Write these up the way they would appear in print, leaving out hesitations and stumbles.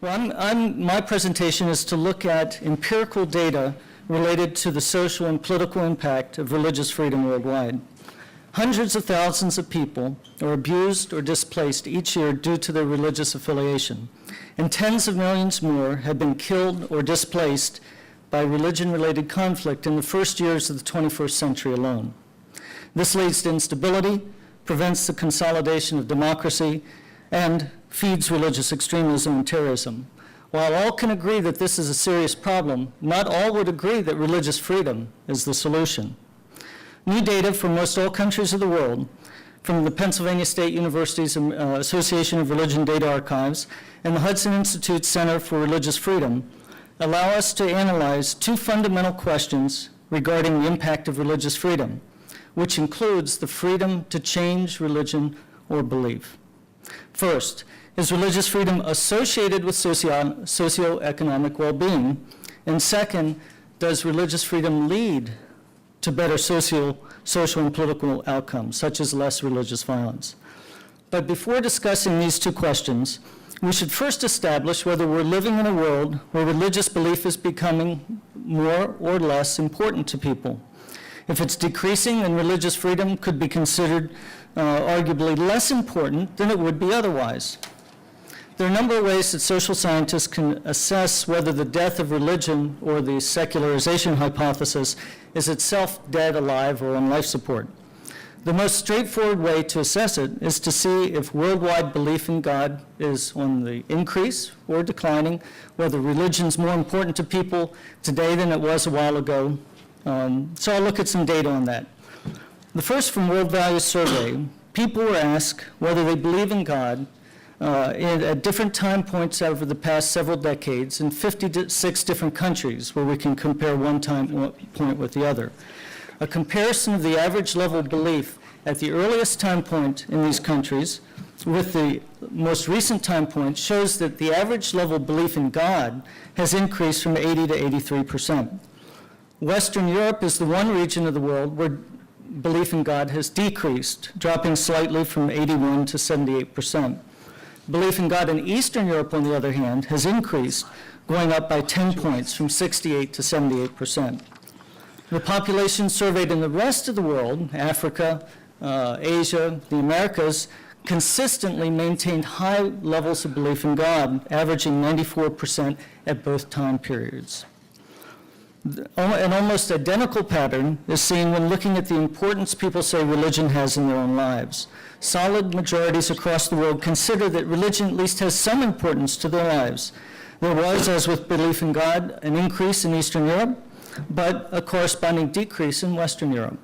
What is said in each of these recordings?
Well, my presentation is to look at empirical data related to the social and political impact of religious freedom worldwide. Hundreds of thousands of people are abused or displaced each year due to their religious affiliation, and tens of millions more have been killed or displaced by religion-related conflict in the first years of the 21st century alone. This leads to instability, prevents the consolidation of democracy, and feeds religious extremism and terrorism. While all can agree that this is a serious problem, not all would agree that religious freedom is the solution. New data from most all countries of the world, from the Pennsylvania State University's Association of Religion Data Archives and the Hudson Institute Center for Religious Freedom, allow us to analyze two fundamental questions regarding the impact of religious freedom, which includes the freedom to change religion or belief. First, is religious freedom associated with socioeconomic well-being? And second, does religious freedom lead to better social and political outcomes, such as less religious violence? But before discussing these two questions, we should first establish whether we're living in a world where religious belief is becoming more or less important to people. If it's decreasing, then religious freedom could be considered arguably less important than it would be otherwise. There are a number of ways that social scientists can assess whether the death of religion or the secularization hypothesis is itself dead, alive, or on life support. The most straightforward way to assess it is to see if worldwide belief in God is on the increase or declining, whether religion is more important to people today than it was a while ago. So I'll look at some data on that. The first, from World Values Survey, people were asked whether they believe in God at different time points over the past several decades in 56 different countries where we can compare one time point with the other. A comparison of the average level of belief at the earliest time point in these countries with the most recent time point shows that the average level of belief in God has increased from 80 to 83%. Western Europe is the one region of the world where belief in God has decreased, dropping slightly from 81 to 78%. Belief in God in Eastern Europe, on the other hand, has increased, going up by 10 points from 68 to 78%. The population surveyed in the rest of the world, Africa, Asia, the Americas, consistently maintained high levels of belief in God, averaging 94% at both time periods. An almost identical pattern is seen when looking at the importance people say religion has in their own lives. Solid majorities across the world consider that religion at least has some importance to their lives. There was, as with belief in God, an increase in Eastern Europe, but a corresponding decrease in Western Europe.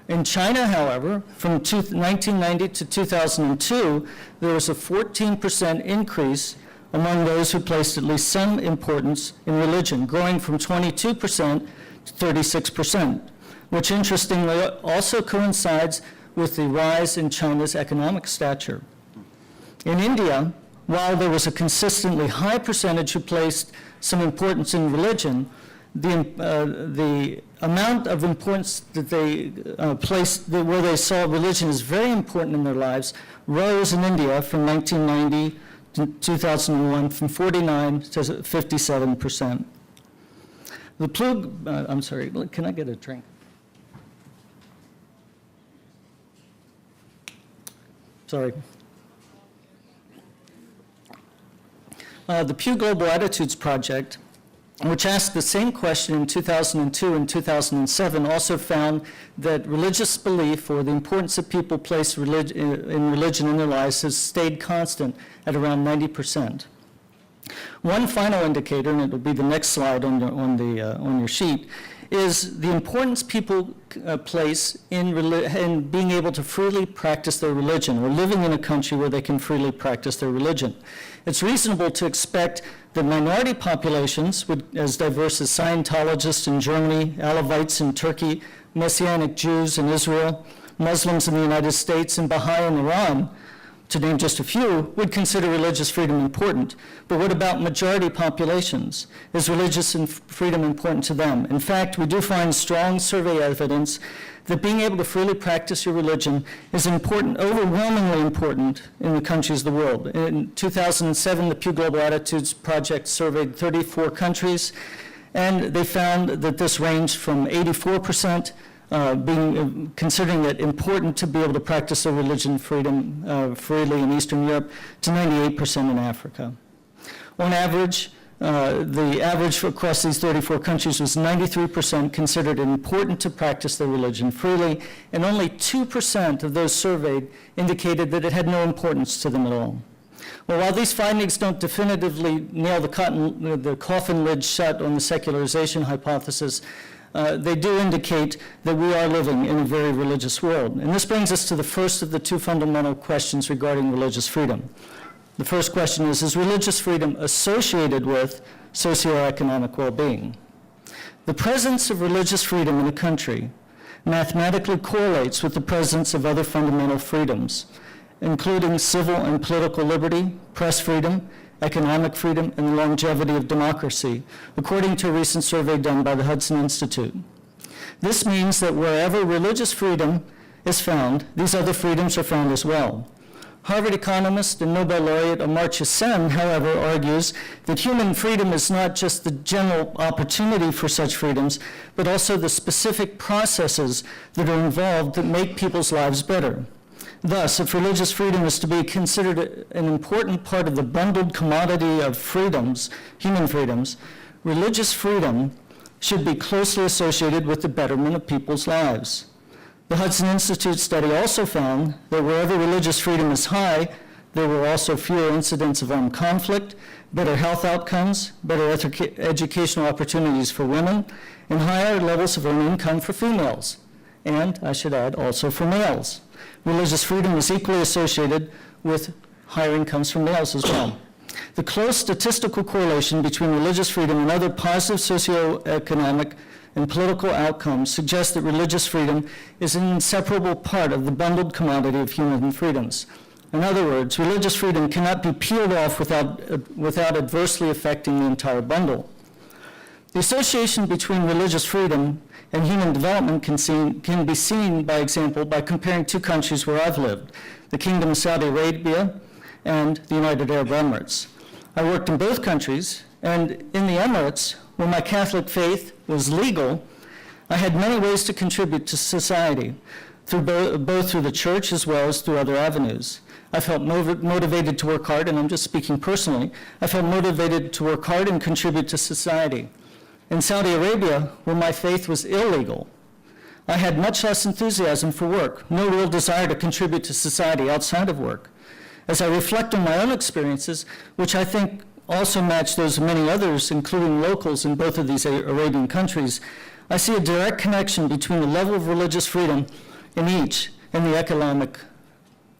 In China, however, from 1990 to 2002, there was a 14% increase among those who placed at least some importance in religion, growing from 22% to 36%, which interestingly also coincides with the rise in China's economic stature. In India, while there was a consistently high percentage who placed some importance in religion, the amount of importance that they placed, where they saw religion as very important in their lives, rose in India from 1990 to 2001 from 49 to 57%. I'm sorry, can I get a drink? Sorry. The Pew Global Attitudes Project, which asked the same question in 2002 and 2007, also found that religious belief, or the importance that people place in religion in their lives, has stayed constant at around 90%. One final indicator, and it will be the next slide on your sheet, is the importance people place in being able to freely practice their religion, or living in a country where they can freely practice their religion. It's reasonable to expect that minority populations, as diverse as Scientologists in Germany, Alawites in Turkey, Messianic Jews in Israel, Muslims in the United States, and Baha'i in Iran, to name just a few, would consider religious freedom important. But what about majority populations? Is religious freedom important to them? In fact, we do find strong survey evidence that being able to freely practice your religion is important, overwhelmingly important in the countries of the world. In 2007, the Pew Global Attitudes Project surveyed 34 countries, and they found that this ranged from 84% considering it important to be able to practice their religion freedom freely in Eastern Europe, to 98% in Africa. On average, the average across these 34 countries was 93% considered it important to practice their religion freely, and only 2% of those surveyed indicated that it had no importance to them at all. Well, while these findings don't definitively nail the coffin lid shut on the secularization hypothesis, they do indicate that we are living in a very religious world. And this brings us to the first of the two fundamental questions regarding religious freedom. The first question is religious freedom associated with socioeconomic well-being? The presence of religious freedom in a country mathematically correlates with the presence of other fundamental freedoms, including civil and political liberty, press freedom, economic freedom, and the longevity of democracy, according to a recent survey done by the Hudson Institute. This means that wherever religious freedom is found, these other freedoms are found as well. Harvard economist and Nobel laureate Amartya Sen, however, argues that human freedom is not just the general opportunity for such freedoms, but also the specific processes that are involved that make people's lives better. Thus, if religious freedom is to be considered an important part of the bundled commodity of freedoms, human freedoms, religious freedom should be closely associated with the betterment of people's lives. The Hudson Institute study also found that wherever religious freedom is high, there were also fewer incidents of armed conflict, better health outcomes, better educational opportunities for women, and higher levels of earned income for females, and, I should add, also for males. Religious freedom is equally associated with higher incomes for males as well. The close statistical correlation between religious freedom and other positive socioeconomic and political outcomes suggests that religious freedom is an inseparable part of the bundled commodity of human freedoms. In other words, religious freedom cannot be peeled off without adversely affecting the entire bundle. The association between religious freedom and human development can be seen, by example, by comparing two countries where I've lived, the Kingdom of Saudi Arabia and the United Arab Emirates. I worked in both countries, and in the Emirates, where my Catholic faith was legal, I had many ways to contribute to society, both through the church as well as through other avenues. I felt motivated to work hard, and I'm just speaking personally, I felt motivated to work hard and contribute to society. In Saudi Arabia, where my faith was illegal, I had much less enthusiasm for work, no real desire to contribute to society outside of work. As I reflect on my own experiences, which I think also match those of many others, including locals in both of these Arabian countries, I see a direct connection between the level of religious freedom in each and the economic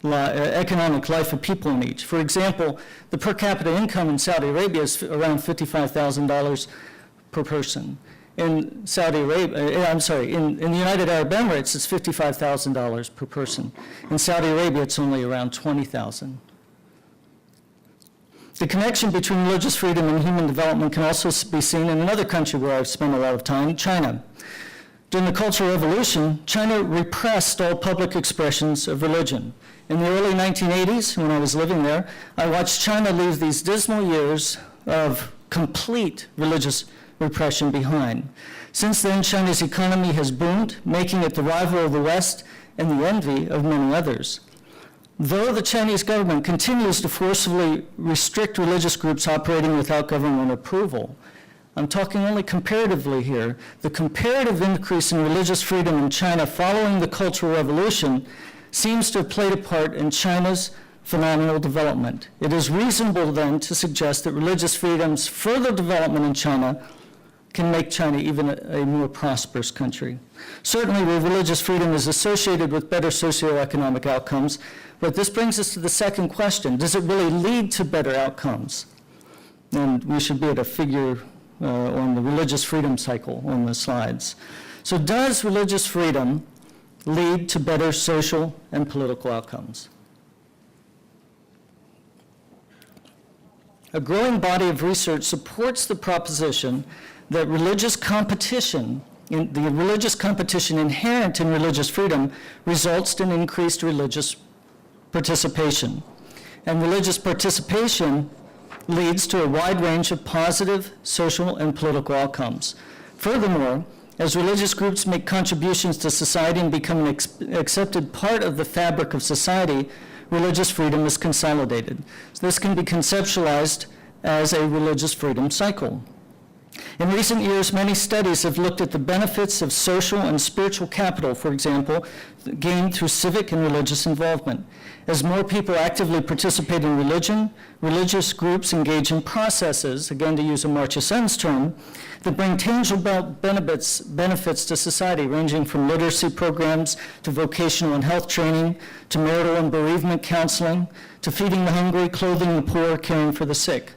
life of people in each. For example, the per capita income in Saudi Arabia is around $55,000 per person. In Saudi Arabia, in the United Arab Emirates, it's $55,000 per person. In Saudi Arabia, it's only around $20,000. The connection between religious freedom and human development can also be seen in another country where I've spent a lot of time, China. During the Cultural Revolution, China repressed all public expressions of religion. In the early 1980s, when I was living there, I watched China leave these dismal years of complete religious repression behind. Since then, China's economy has boomed, making it the rival of the West and the envy of many others. Though the Chinese government continues to forcibly restrict religious groups operating without government approval, I'm talking only comparatively here, the comparative increase in religious freedom in China following the Cultural Revolution seems to have played a part in China's phenomenal development. It is reasonable then to suggest that religious freedom's further development in China can make China even a more prosperous country. Certainly, religious freedom is associated with better socioeconomic outcomes, but this brings us to the second question. Does it really lead to better outcomes? And we should be at a figure on the religious freedom cycle on the slides. So does religious freedom lead to better social and political outcomes? a growing body of research supports the proposition that religious competition, the religious competition inherent in religious freedom, results in increased religious participation. And religious participation leads to a wide range of positive social and political outcomes. Furthermore, as religious groups make contributions to society and become an accepted part of the fabric of society, religious freedom is consolidated. So this can be conceptualized as a religious freedom cycle. In recent years, many studies have looked at the benefits of social and spiritual capital, for example, gained through civic and religious involvement. As more people actively participate in religion, religious groups engage in processes, again to use a Marcheson's term, that bring tangible benefits to society, ranging from literacy programs to vocational and health training, to marital and bereavement counseling, to feeding the hungry, clothing the poor, caring for the sick.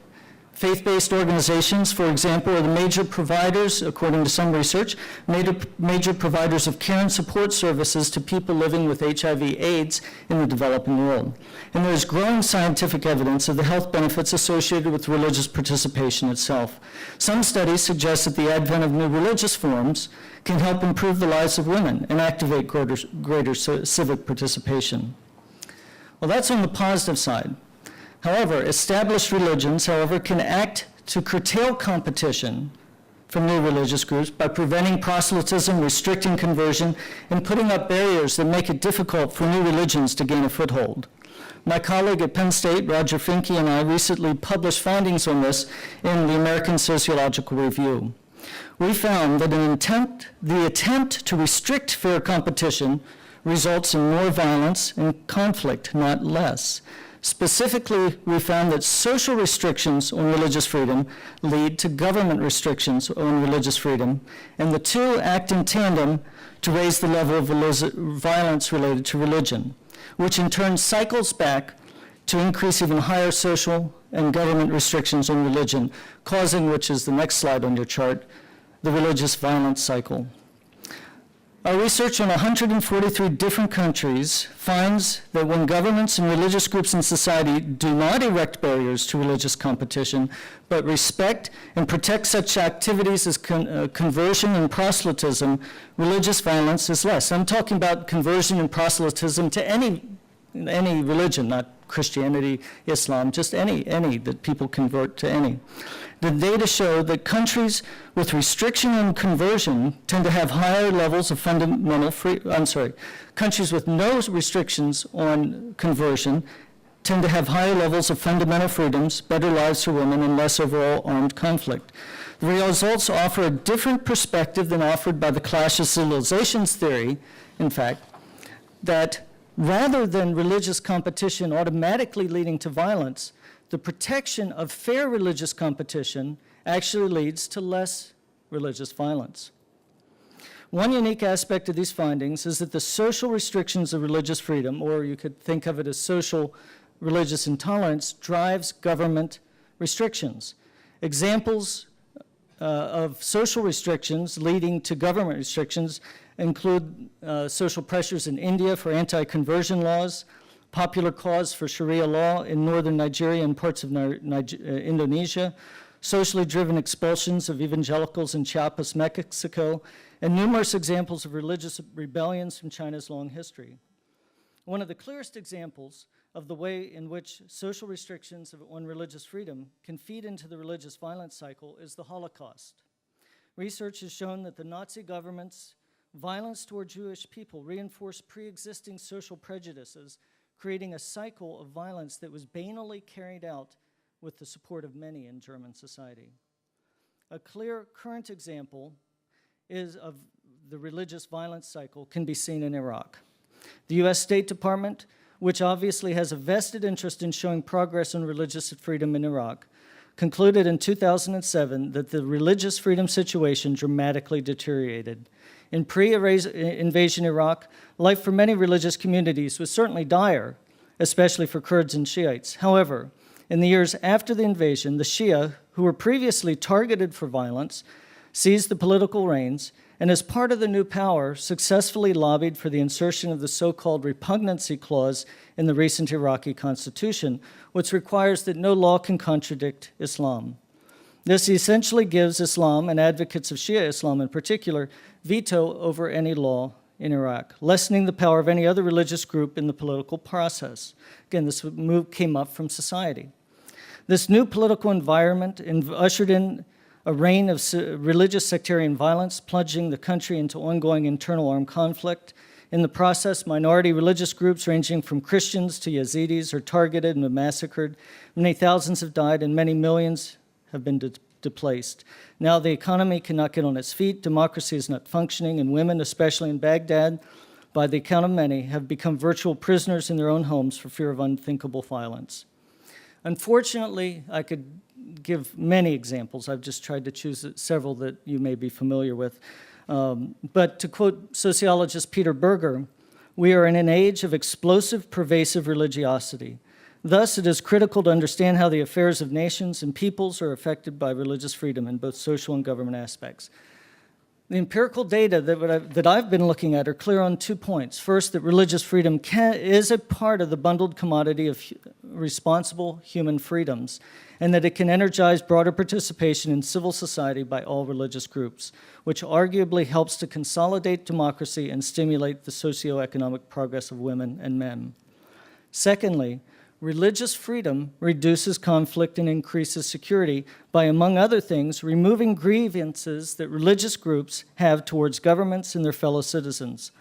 Faith-based organizations, for example, are the major providers, according to some research, major providers of care and support services to people living with HIV/AIDS in the developing world. And there is growing scientific evidence of the health benefits associated with religious participation itself. Some studies suggest that the advent of new religious forms can help improve the lives of women and activate greater civic participation. Well, that's on the positive side. However, established religions, can act to curtail competition from new religious groups by preventing proselytism, restricting conversion, and putting up barriers that make it difficult for new religions to gain a foothold. My colleague at Penn State, Roger Finke, and I recently published findings on this in the American Sociological Review. We found that the attempt to restrict fair competition results in more violence and conflict, not less. Specifically, we found that social restrictions on religious freedom lead to government restrictions on religious freedom, and the two act in tandem to raise the level of violence related to religion, which in turn cycles back to increase even higher social and government restrictions on religion, causing, which is the next slide on your chart, the religious violence cycle. Our research on 143 different countries finds that when governments and religious groups in society do not erect barriers to religious competition, but respect and protect such activities as conversion and proselytism, religious violence is less. I'm talking about conversion and proselytism to any religion, not Christianity, Islam, just any that people convert to any. The data show that countries with restriction on conversion tend to have higher levels of countries with no restrictions on conversion tend to have higher levels of fundamental freedoms, better lives for women, and less overall armed conflict. The results offer a different perspective than offered by the clash of civilizations theory, in fact, that rather than religious competition automatically leading to violence, the protection of fair religious competition actually leads to less religious violence. One unique aspect of these findings is that the social restrictions of religious freedom, or you could think of it as social religious intolerance, drives government restrictions. Examples of social restrictions leading to government restrictions include social pressures in India for anti-conversion laws, popular cause for Sharia law in northern Nigeria and parts of Indonesia, socially driven expulsions of evangelicals in Chiapas, Mexico, and numerous examples of religious rebellions from China's long history. One of the clearest examples of the way in which social restrictions on religious freedom can feed into the religious violence cycle is the Holocaust. Research has shown that the Nazi government's violence toward Jewish people reinforced pre-existing social prejudices, creating a cycle of violence that was banally carried out with the support of many in German society. A clear current example of the religious violence cycle can be seen in Iraq. The US State Department, which obviously has a vested interest in showing progress on religious freedom in Iraq, concluded in 2007 that the religious freedom situation dramatically deteriorated. In pre-invasion Iraq, life for many religious communities was certainly dire, especially for Kurds and Shiites. However, in the years after the invasion, the Shia, who were previously targeted for violence, seized the political reins and as part of the new power, successfully lobbied for the insertion of the so-called repugnancy clause in the recent Iraqi constitution, which requires that no law can contradict Islam. This essentially gives Islam, and advocates of Shia Islam in particular, veto over any law in Iraq, lessening the power of any other religious group in the political process. Again, this move came up from society. This new political environment ushered in a reign of religious sectarian violence, plunging the country into ongoing internal armed conflict. In the process, minority religious groups ranging from Christians to Yazidis are targeted and massacred. Many thousands have died and many millions have been displaced. Now the economy cannot get on its feet, democracy is not functioning, and women, especially in Baghdad, by the account of many, have become virtual prisoners in their own homes for fear of unthinkable violence. Unfortunately, I could give many examples. I've just tried to choose several that you may be familiar with. But to quote sociologist Peter Berger, we are in an age of explosive, pervasive religiosity. Thus, it is critical to understand how the affairs of nations and peoples are affected by religious freedom in both social and government aspects. The empirical data that I've been looking at are clear on 2 points. First, that religious freedom is a part of the bundled commodity of responsible human freedoms, and that it can energize broader participation in civil society by all religious groups, which arguably helps to consolidate democracy and stimulate the socioeconomic progress of women and men. Secondly, religious freedom reduces conflict and increases security by, among other things, removing grievances that religious groups have towards governments and their fellow citizens.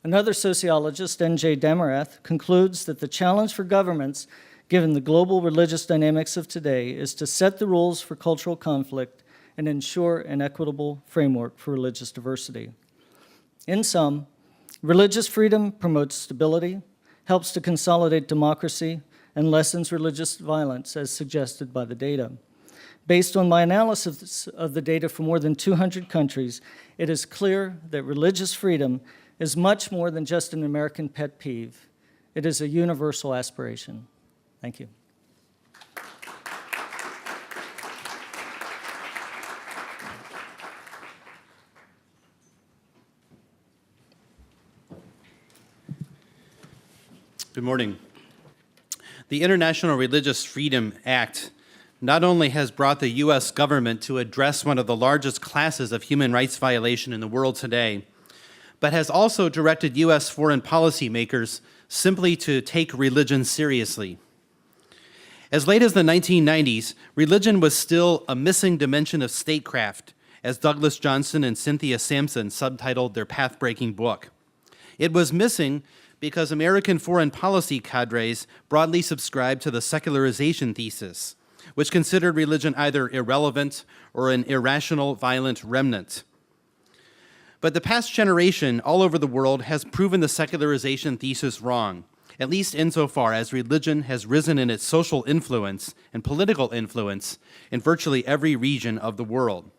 Another sociologist, N.J. Damarath, concludes that the challenge for governments, given the global religious dynamics of today, is to set the rules for cultural conflict and ensure an equitable framework for religious diversity. In sum, religious freedom promotes stability, helps to consolidate democracy, and lessens religious violence, as suggested by the data. Based on my analysis of the data for more than 200 countries, it is clear that religious freedom is much more than just an American pet peeve. It is a universal aspiration. Thank you. Good morning. The International Religious Freedom Act not only has brought the U.S. government to address one of the largest classes of human rights violation in the world today, but has also directed U.S. foreign policy makers simply to take religion seriously. As late as the 1990s, religion was still a missing dimension of statecraft, as Douglas Johnson and Cynthia Sampson subtitled their path-breaking book. It was missing because American foreign policy cadres broadly subscribed to the secularization thesis, which considered religion either irrelevant or an irrational, violent remnant. But the past generation all over the world has proven the secularization thesis wrong, at least insofar as religion has risen in its social influence and political influence in virtually every region of the world.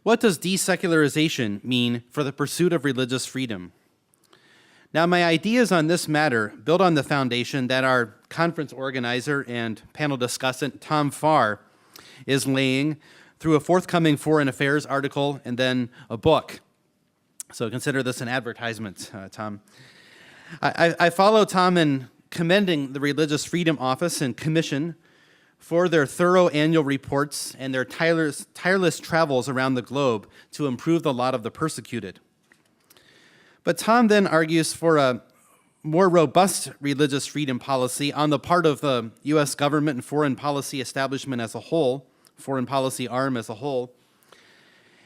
What does desecularization mean for the pursuit of religious freedom? Now, my ideas on this matter build on the foundation that our conference organizer and panel discussant, Tom Farr, is laying through a forthcoming Foreign Affairs article and then a book. So consider this an advertisement, Tom. I follow Tom in commending the Religious Freedom Office and Commission for their thorough annual reports and their tireless travels around the globe to improve the lot of the persecuted. But Tom then argues for a more robust religious freedom policy on the part of the U.S. government and foreign policy establishment as a whole, foreign policy arm as a whole,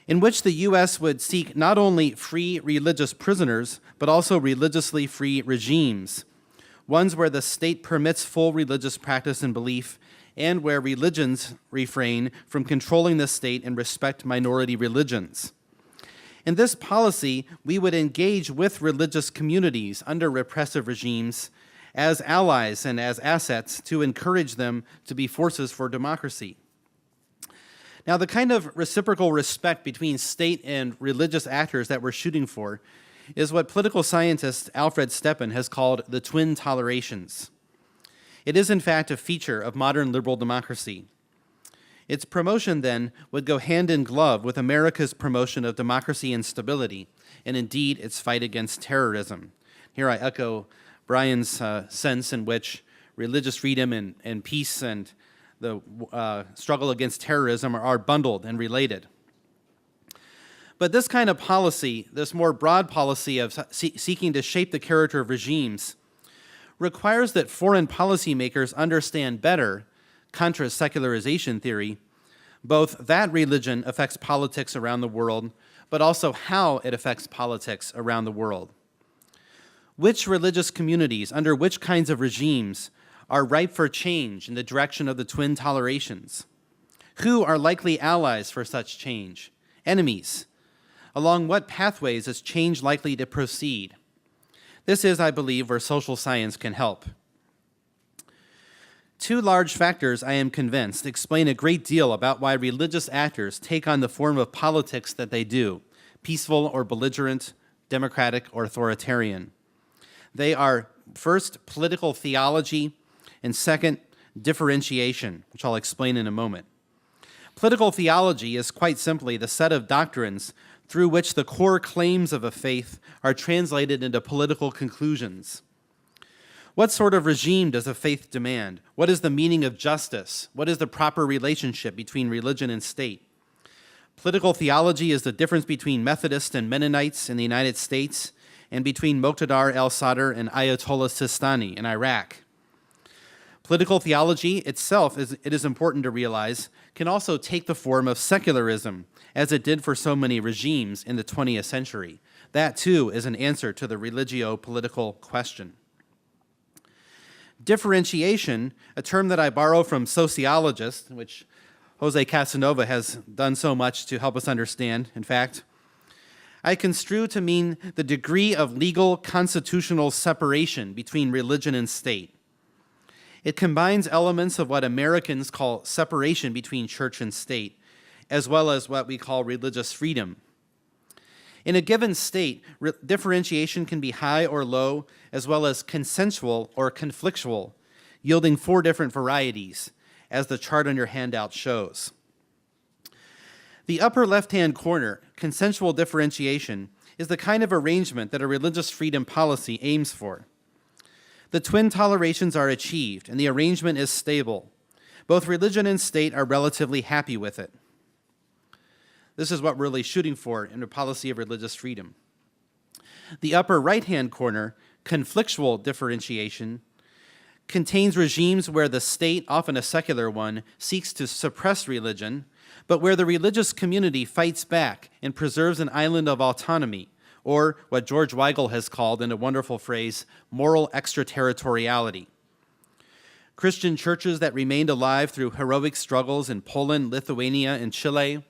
in which the U.S. would seek not only free religious prisoners, but also religiously free regimes, ones where the state permits full religious practice and belief, and where religions refrain from controlling the state and respect minority religions. In this policy, we would engage with religious communities under repressive regimes as allies and as assets to encourage them to be forces for democracy. Now, the kind of reciprocal respect between state and religious actors that we're shooting for is what political scientist Alfred Steppen has called the twin tolerations. It is, in fact, a feature of modern liberal democracy. Its promotion, then, would go hand in glove with America's promotion of democracy and stability, and indeed its fight against terrorism. Here I echo Brian's sense in which religious freedom and peace and the struggle against terrorism are bundled and related. But this kind of policy, this more broad policy of seeking to shape the character of regimes, requires that foreign policymakers understand better, contra secularization theory, both that religion affects politics around the world, but also how it affects politics around the world. Which religious communities, under which kinds of regimes, are ripe for change in the direction of the twin tolerations? Who are likely allies for such change? Enemies? Along what pathways is change likely to proceed? This is, I believe, where social science can help. Two large factors, I am convinced, explain a great deal about why religious actors take on the form of politics that they do, peaceful or belligerent, democratic or authoritarian. They are, first, political theology, and second, differentiation, which I'll explain in a moment. Political theology is quite simply the set of doctrines through which the core claims of a faith are translated into political conclusions. What sort of regime does a faith demand? What is the meaning of justice? What is the proper relationship between religion and state? Political theology is the difference between Methodists and Mennonites in the United States and between Muqtadar al-Sadr and Ayatollah Sistani in Iraq. Political theology itself, it is important to realize, can also take the form of secularism, as it did for so many regimes in the 20th century. That, too, is an answer to the religio-political question. Differentiation, a term that I borrow from sociologists, which Jose Casanova has done so much to help us understand, in fact, I construe to mean the degree of legal constitutional separation between religion and state. It combines elements of what Americans call separation between church and state, as well as what we call religious freedom. In a given state, differentiation can be high or low, as well as consensual or conflictual, yielding 4 different varieties, as the chart on your handout shows. The upper left-hand corner, consensual differentiation, is the kind of arrangement that a religious freedom policy aims for. The twin tolerations are achieved, and the arrangement is stable. Both religion and state are relatively happy with it. This is what we're really shooting for in a policy of religious freedom. The upper right-hand corner, conflictual differentiation, contains regimes where the state, often a secular one, seeks to suppress religion, but where the religious community fights back and preserves an island of autonomy, or what George Weigel has called, in a wonderful phrase, moral extraterritoriality. Christian churches that remained alive through heroic struggles in Poland, Lithuania, and Chile,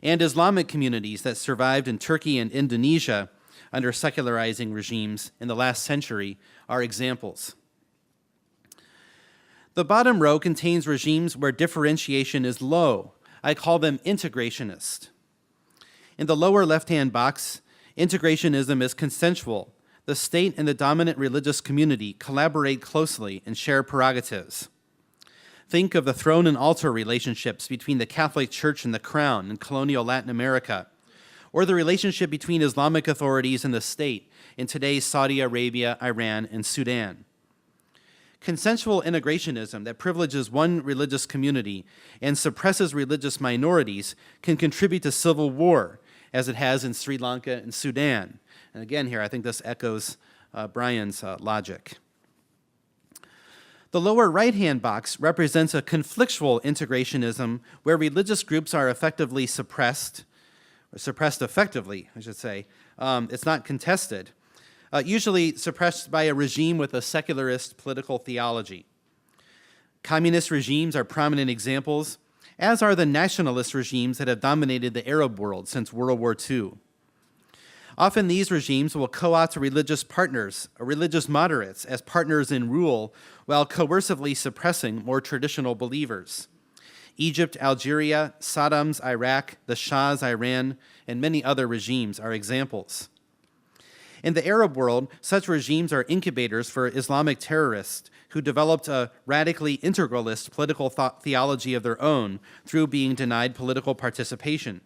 and Islamic communities that survived in Turkey and Indonesia under secularizing regimes in the last century are examples. The bottom row contains regimes where differentiation is low. I call them integrationist. In the lower left-hand box, integrationism is consensual. The state and the dominant religious community collaborate closely and share prerogatives. Think of the throne and altar relationships between the Catholic Church and the Crown in colonial Latin America, or the relationship between Islamic authorities and the state in today's Saudi Arabia, Iran, and Sudan. Consensual integrationism that privileges one religious community and suppresses religious minorities can contribute to civil war, as it has in Sri Lanka and Sudan. And again here, I think this echoes Brian's logic. The lower right-hand box represents a conflictual integrationism where religious groups are effectively suppressed, or suppressed effectively, I should say. It's not contested. Usually suppressed by a regime with a secularist political theology. Communist regimes are prominent examples, as are the nationalist regimes that have dominated the Arab world since World War II. Often these regimes will co-opt religious partners, or religious moderates, as partners in rule, while coercively suppressing more traditional believers. Egypt, Algeria, Saddam's Iraq, the Shah's Iran, and many other regimes are examples. In the Arab world, such regimes are incubators for Islamic terrorists who developed a radically integralist political theology of their own through being denied political participation.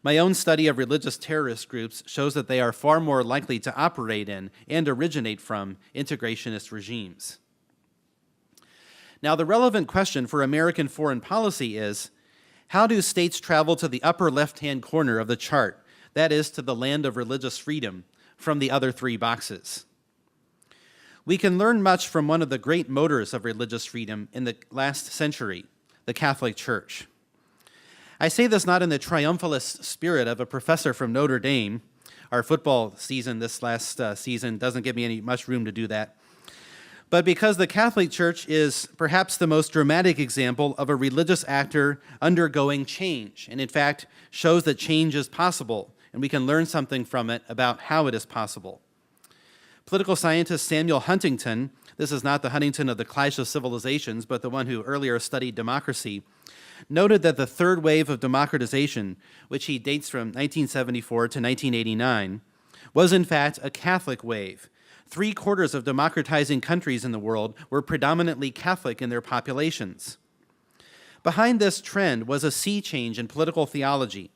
My own study of religious terrorist groups shows that they are far more likely to operate in and originate from integrationist regimes. Now, the relevant question for American foreign policy is, how do states travel to the upper left-hand corner of the chart, that is, to the land of religious freedom, from the other three boxes? We can learn much from one of the great motors of religious freedom in the last century, the Catholic Church. I say this not in the triumphalist spirit of a professor from Notre Dame. Our football season this last season doesn't give me much room to do that. But because the Catholic Church is perhaps the most dramatic example of a religious actor undergoing change, and in fact shows that change is possible, and we can learn something from it about how it is possible. Political scientist Samuel Huntington, this is not the Huntington of the Clash of Civilizations, but the one who earlier studied democracy, noted that the third wave of democratization, which he dates from 1974 to 1989, was in fact a Catholic wave. 3/4 of democratizing countries in the world were predominantly Catholic in their populations. Behind this trend was a sea change in political theology,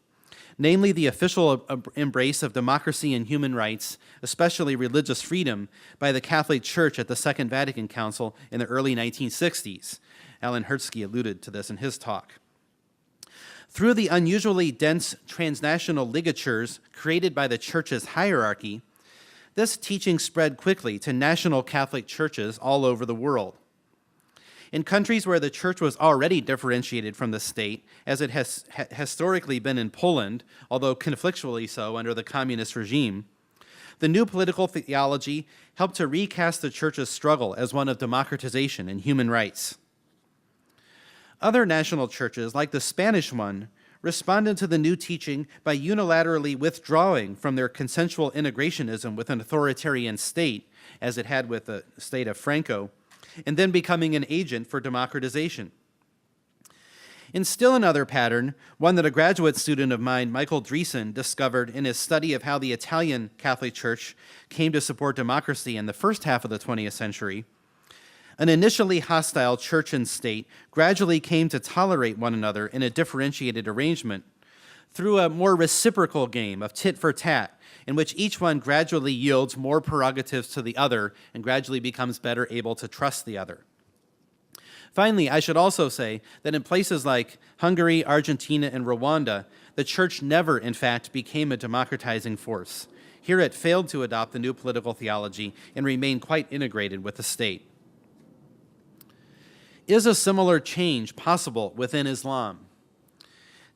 namely the official embrace of democracy and human rights, especially religious freedom, by the Catholic Church at the Second Vatican Council in the early 1960s. Alan Hertzky alluded to this in his talk. Through the unusually dense transnational ligatures created by the Church's hierarchy, this teaching spread quickly to national Catholic churches all over the world. In countries where the Church was already differentiated from the state, as it has historically been in Poland, although conflictually so under the communist regime, the new political theology helped to recast the Church's struggle as one of democratization and human rights. Other national churches, like the Spanish one, responded to the new teaching by unilaterally withdrawing from their consensual integrationism with an authoritarian state, as it had with the state of Franco, and then becoming an agent for democratization. In still another pattern, one that a graduate student of mine, Michael Dreesen, discovered in his study of how the Italian Catholic Church came to support democracy in the first half of the 20th century, an initially hostile church and state gradually came to tolerate one another in a differentiated arrangement through a more reciprocal game of tit for tat, in which each one gradually yields more prerogatives to the other and gradually becomes better able to trust the other. Finally, I should also say that in places like Hungary, Argentina, and Rwanda, the Church never, in fact, became a democratizing force. Here it failed to adopt the new political theology and remained quite integrated with the state. Is a similar change possible within Islam?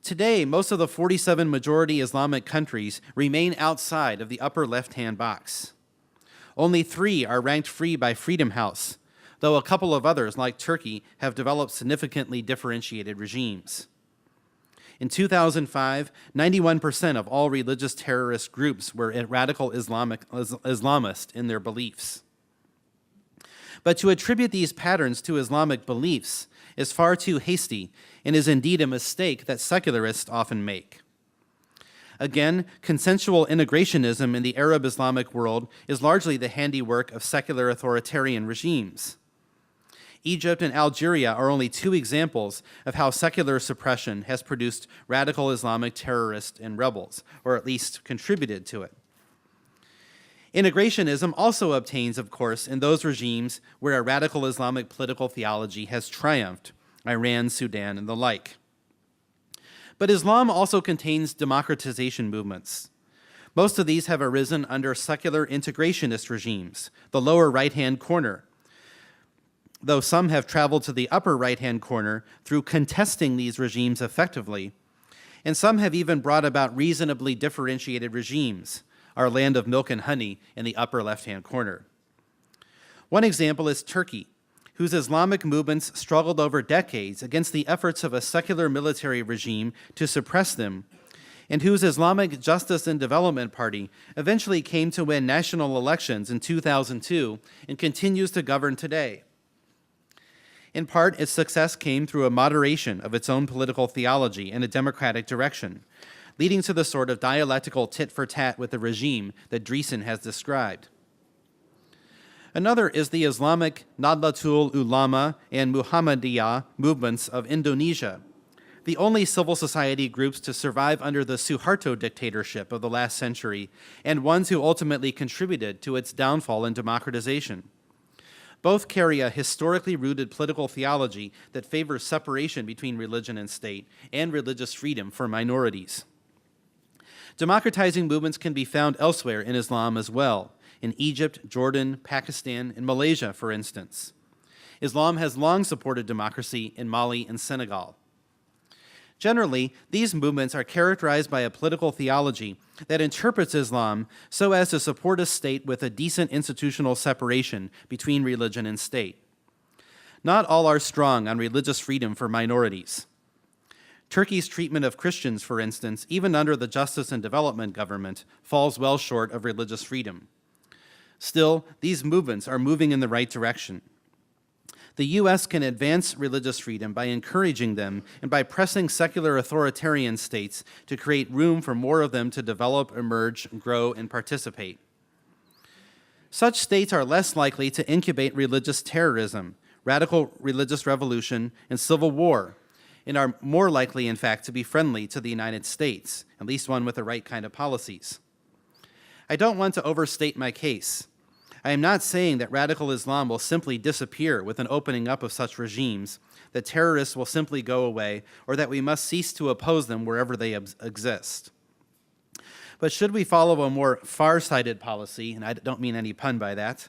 Today, most of the 47 majority Islamic countries remain outside of the upper left-hand box. Only 3 are ranked free by Freedom House, though a couple of others, like Turkey, have developed significantly differentiated regimes. In 2005, 91% of all religious terrorist groups were radical Islamist in their beliefs. But to attribute these patterns to Islamic beliefs is far too hasty and is indeed a mistake that secularists often make. Again, consensual integrationism in the Arab Islamic world is largely the handiwork of secular authoritarian regimes. Egypt and Algeria are only 2 examples of how secular suppression has produced radical Islamic terrorists and rebels, or at least contributed to it. Integrationism also obtains, of course, in those regimes where a radical Islamic political theology has triumphed, Iran, Sudan, and the like. But Islam also contains democratization movements. Most of these have arisen under secular integrationist regimes, the lower right-hand corner, though some have traveled to the upper right-hand corner through contesting these regimes effectively, and some have even brought about reasonably differentiated regimes, our land of milk and honey in the upper left-hand corner. One example is Turkey, whose Islamic movements struggled over decades against the efforts of a secular military regime to suppress them, and whose Islamic Justice and Development Party eventually came to win national elections in 2002 and continues to govern today. In part, its success came through a moderation of its own political theology in a democratic direction, leading to the sort of dialectical tit-for-tat with the regime that Dreesen has described. Another is the Islamic Nahdlatul Ulama and Muhammadiyah movements of Indonesia, the only civil society groups to survive under the Suharto dictatorship of the last century, and ones who ultimately contributed to its downfall and democratization. Both carry a historically rooted political theology that favors separation between religion and state and religious freedom for minorities. Democratizing movements can be found elsewhere in Islam as well, in Egypt, Jordan, Pakistan, and Malaysia, for instance. Islam has long supported democracy in Mali and Senegal. Generally, these movements are characterized by a political theology that interprets Islam so as to support a state with a decent institutional separation between religion and state. Not all are strong on religious freedom for minorities. Turkey's treatment of Christians, for instance, even under the Justice and Development government, falls well short of religious freedom. Still, these movements are moving in the right direction. The U.S. can advance religious freedom by encouraging them and by pressing secular authoritarian states to create room for more of them to develop, emerge, grow, and participate. Such states are less likely to incubate religious terrorism, radical religious revolution, and civil war, and are more likely, in fact, to be friendly to the United States, at least one with the right kind of policies. I don't want to overstate my case. I am not saying that radical Islam will simply disappear with an opening up of such regimes, that terrorists will simply go away, or that we must cease to oppose them wherever they exist. But should we follow a more far-sighted policy, and I don't mean any pun by that,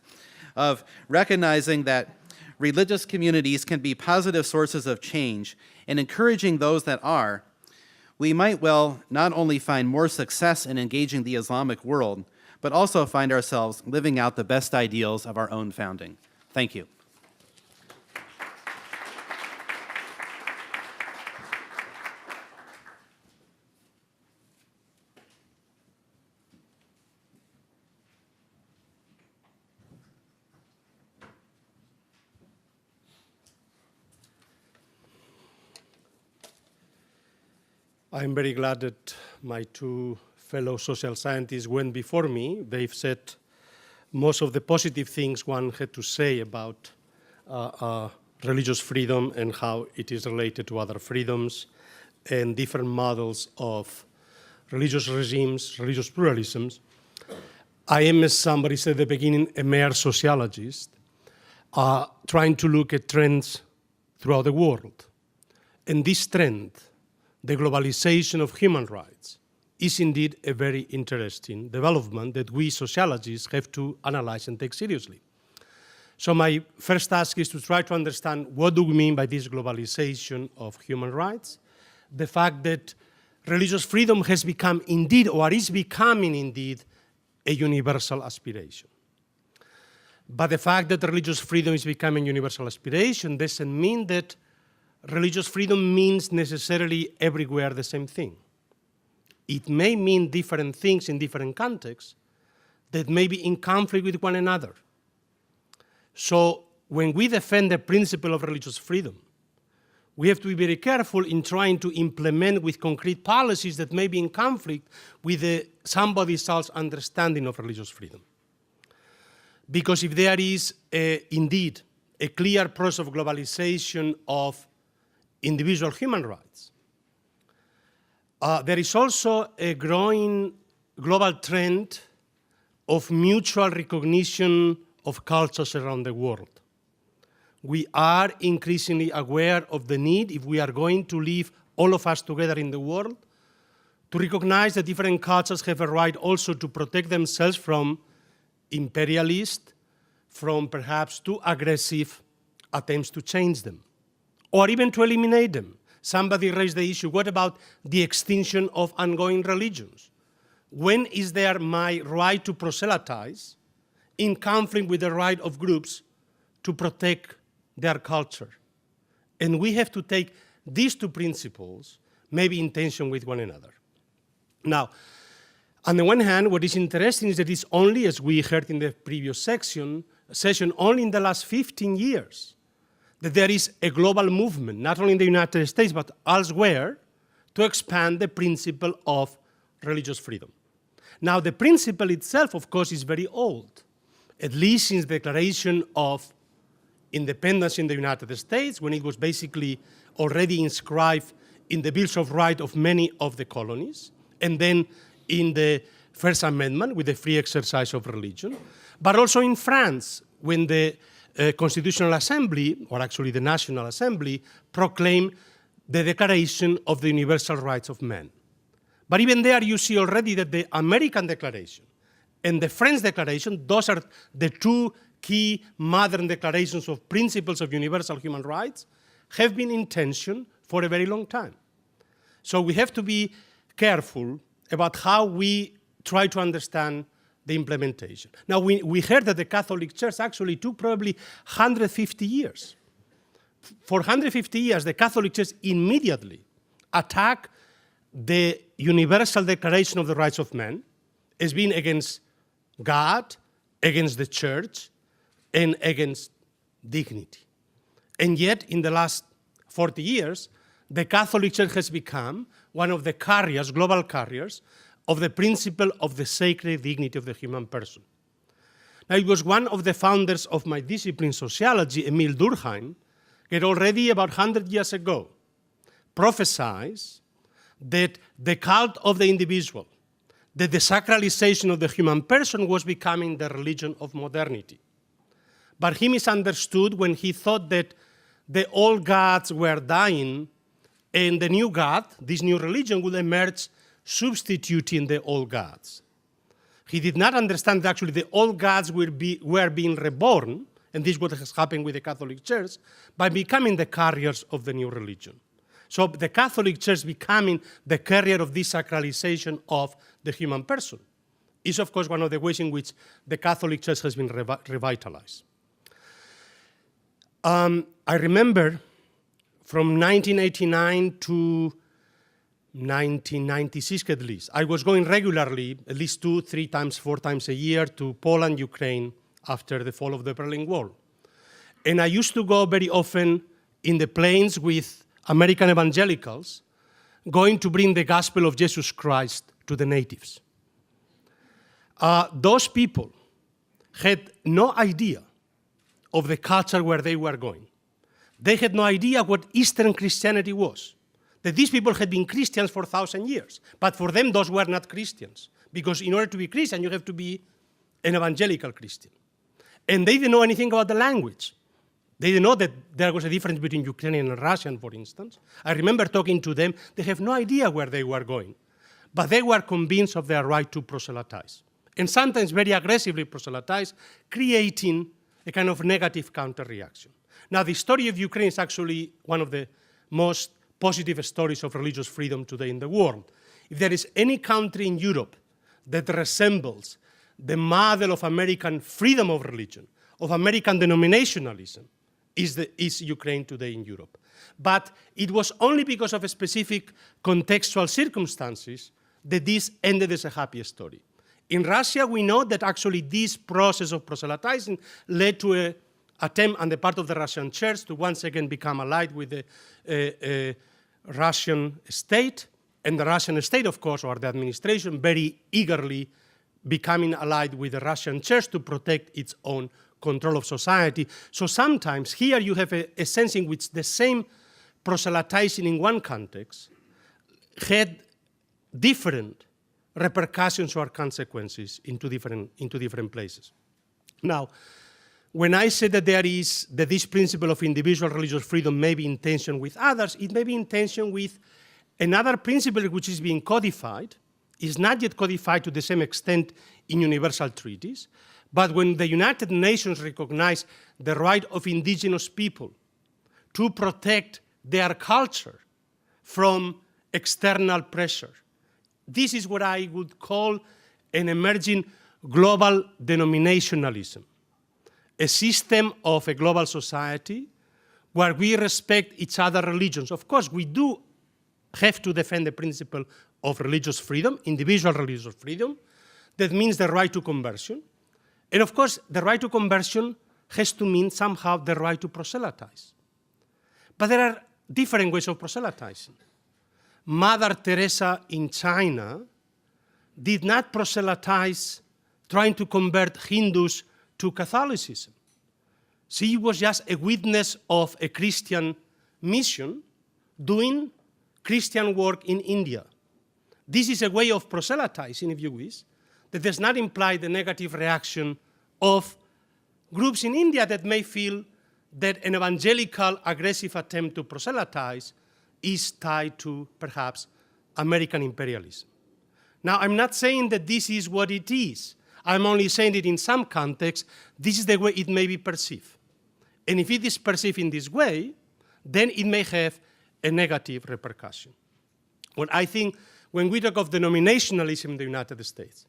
of recognizing that religious communities can be positive sources of change and encouraging those that are, we might well not only find more success in engaging the Islamic world, but also find ourselves living out the best ideals of our own founding. Thank you. I'm very glad that my two fellow social scientists went before me. They've said most of the positive things one had to say about religious freedom and how it is related to other freedoms and different models of religious regimes, religious pluralisms. I am, as somebody said at the beginning, a mere sociologist, trying to look at trends throughout the world. And this trend, the globalization of human rights, is indeed a very interesting development that we sociologists have to analyze and take seriously. So my first task is to try to understand what do we mean by this globalization of human rights, the fact that religious freedom has become indeed, or is becoming indeed, a universal aspiration. But the fact that religious freedom is becoming a universal aspiration doesn't mean that religious freedom means necessarily everywhere the same thing. It may mean different things in different contexts that may be in conflict with one another. So when we defend the principle of religious freedom, we have to be very careful in trying to implement with concrete policies that may be in conflict with somebody else's understanding of religious freedom. Because if there is indeed a clear process of globalization of individual human rights, there is also a growing global trend of mutual recognition of cultures around the world. We are increasingly aware of the need, if we are going to live all of us together in the world, to recognize that different cultures have a right also to protect themselves from imperialist, from perhaps too aggressive attempts to change them, or even to eliminate them. Somebody raised the issue, what about the extinction of ongoing religions? When is there my right to proselytize in conflict with the right of groups to protect their culture? And we have to take these two principles maybe in tension with one another. Now, on the one hand, what is interesting is that it's only, as we heard in the previous session, only in the last 15 years that there is a global movement, not only in the United States, but elsewhere, to expand the principle of religious freedom. Now, the principle itself, of course, is very old, at least since the Declaration of Independence in the United States, when it was basically already inscribed in the Bills of Rights of many of the colonies, and then in the First Amendment with the free exercise of religion, but also in France, when the Constitutional Assembly, or actually the National Assembly, proclaimed the Declaration of the Universal Rights of Man. But even there you see already that the American Declaration and the French Declaration, those are the two key modern declarations of principles of universal human rights, have been in tension for a very long time. So we have to be careful about how we try to understand the implementation. Now, we heard that the Catholic Church actually took probably 150 years. For 150 years, the Catholic Church immediately attacked the Universal Declaration of the Rights of Man as being against God, against the Church, and against dignity. And yet, in the last 40 years, the Catholic Church has become one of the carriers, global carriers, of the principle of the sacred dignity of the human person. Now, it was one of the founders of my discipline, sociology, Emile Durkheim, that already about 100 years ago prophesied that the cult of the individual, that the sacralization of the human person was becoming the religion of modernity. But he misunderstood when he thought that the old gods were dying and the new God, this new religion, would emerge substituting the old gods. He did not understand that actually the old gods were being reborn, and this is what has happened with the Catholic Church, by becoming the carriers of the new religion. So the Catholic Church becoming the carrier of this sacralization of the human person is, of course, one of the ways in which the Catholic Church has been revitalized. I remember from 1989 to 1996 at least, I was going regularly, at least 2, 3 times, 4 times a year, to Poland, Ukraine, after the fall of the Berlin Wall. And I used to go very often in the planes with American evangelicals, going to bring the gospel of Jesus Christ to the natives. Those people had no idea of the culture where they were going. They had no idea what Eastern Christianity was. That these people had been Christians for 1,000 years. But for them, those were not Christians. Because in order to be Christian, you have to be an evangelical Christian. And they didn't know anything about the language. They didn't know that there was a difference between Ukrainian and Russian, for instance. I remember talking to them. They have no idea where they were going. But they were convinced of their right to proselytize. And sometimes very aggressively proselytize, creating a kind of negative counter-reaction. Now, the story of Ukraine is actually one of the most positive stories of religious freedom today in the world. If there is any country in Europe that resembles the model of American freedom of religion, of American denominationalism, is Ukraine today in Europe. But it was only because of a specific contextual circumstances that this ended as a happy story. In Russia, we know that actually this process of proselytizing led to an attempt on the part of the Russian church to once again become allied with the Russian state, and the Russian state, of course, or the administration, very eagerly becoming allied with the Russian church to protect its own control of society. So sometimes here you have a sense in which the same proselytizing in one context had different repercussions or consequences into different places. Now, when I say that this principle of individual religious freedom may be in tension with others, it may be in tension with another principle which is being codified, is not yet codified to the same extent in universal treaties, but when the United Nations recognize the right of indigenous people to protect their culture from external pressure. This is what I would call an emerging global denominationalism, a system of a global society where we respect each other's religions. Of course, we do have to defend the principle of religious freedom, individual religious freedom. That means the right to conversion. And of course, the right to conversion has to mean somehow the right to proselytize. But there are different ways of proselytizing. Mother Teresa in China did not proselytize trying to convert Hindus to Catholicism. She was just a witness of a Christian mission doing Christian work in India. This is a way of proselytizing, if you wish, that does not imply the negative reaction of groups in India that may feel that an evangelical aggressive attempt to proselytize is tied to, perhaps, American imperialism. Now, I'm not saying that this is what it is. I'm only saying that in some contexts, this is the way it may be perceived. And if it is perceived in this way, then it may have a negative repercussion. Well, I think when we talk of denominationalism in the United States,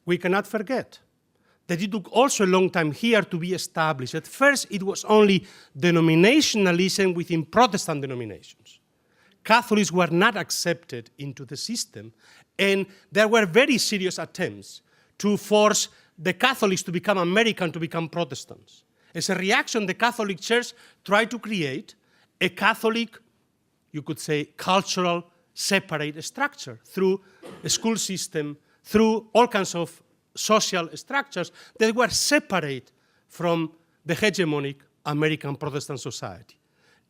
we cannot forget that it took also a long time here to be established. At first, it was only denominationalism within Protestant denominations. Catholics were not accepted into the system, and there were very serious attempts to force the Catholics to become American, to become Protestants. As a reaction, the Catholic Church tried to create a Catholic, you could say, cultural separate structure through a school system, through all kinds of social structures that were separate from the hegemonic American Protestant society.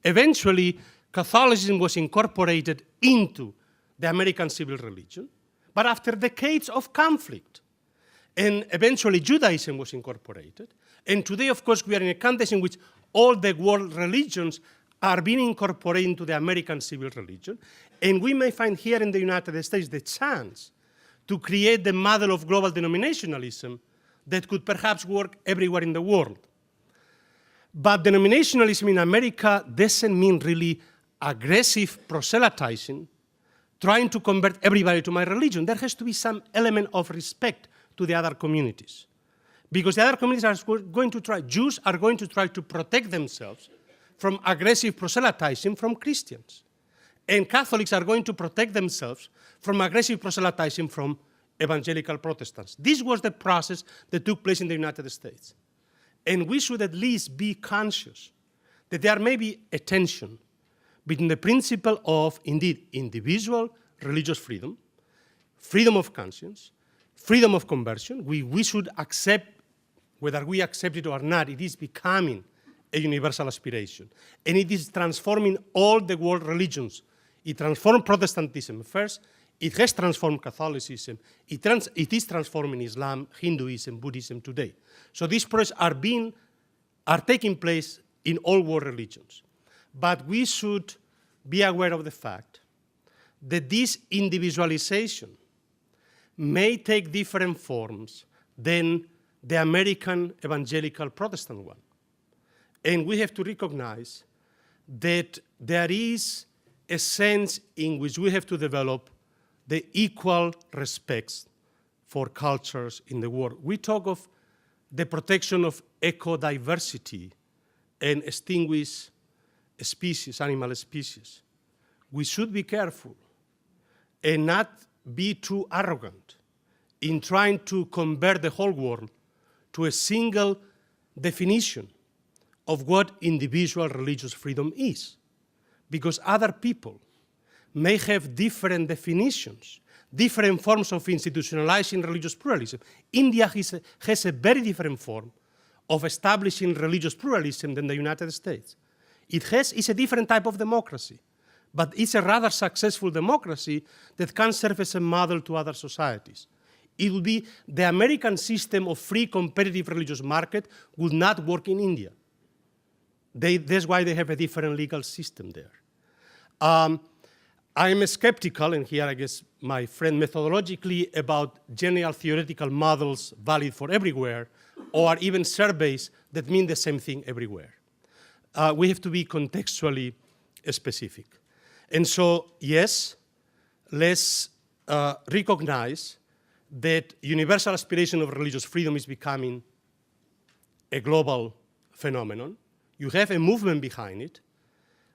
Eventually, Catholicism was incorporated into the American civil religion, but after decades of conflict. And eventually, Judaism was incorporated. And today, of course, we are in a context in which all the world religions are being incorporated into the American civil religion. And we may find here in the United States the chance to create the model of global denominationalism that could perhaps work everywhere in the world. But denominationalism in America doesn't mean really aggressive proselytizing, trying to convert everybody to my religion. There has to be some element of respect to the other communities. Because the other communities are going to try, Jews are going to try to protect themselves from aggressive proselytizing from Christians. And Catholics are going to protect themselves from aggressive proselytizing from evangelical Protestants. This was the process that took place in the United States. And we should at least be conscious that there may be a tension between the principle of, indeed, individual religious freedom, freedom of conscience, freedom of conversion. We should accept, whether we accept it or not, it is becoming a universal aspiration. And it is transforming all the world religions. It transformed Protestantism first. It has transformed Catholicism. It is transforming Islam, Hinduism, Buddhism today. So these processes are taking place in all world religions. But we should be aware of the fact that this individualization may take different forms than the American evangelical Protestant one. And we have to recognize that there is a sense in which we have to develop the equal respects for cultures in the world. We talk of the protection of ecodiversity and extinguished species, animal species. We should be careful and not be too arrogant in trying to convert the whole world to a single definition of what individual religious freedom is. Because other people may have different definitions, different forms of institutionalizing religious pluralism. India has a very different form of establishing religious pluralism than the United States. It's a different type of democracy, but it's a rather successful democracy that can serve as a model to other societies. It would be the American system of free competitive religious market would not work in India. That's why they have a different legal system there. I'm skeptical, and here I guess my friend methodologically, about general theoretical models valid for everywhere, or even surveys that mean the same thing everywhere. We have to be contextually specific. And so, yes, let's recognize that universal aspiration of religious freedom is becoming a global phenomenon. You have a movement behind it,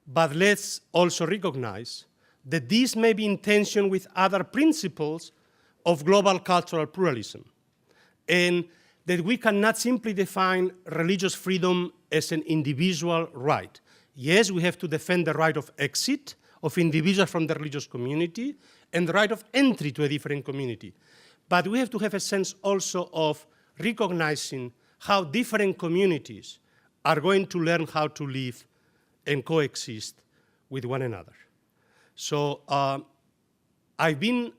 but let's also recognize that this may be in tension with other principles of global cultural pluralism, and that we cannot simply define religious freedom as an individual right. Yes, we have to defend the right of exit of individuals from the religious community and the right of entry to a different community. But we have to have a sense also of recognizing how different communities are going to learn how to live and coexist with one another. So I've been,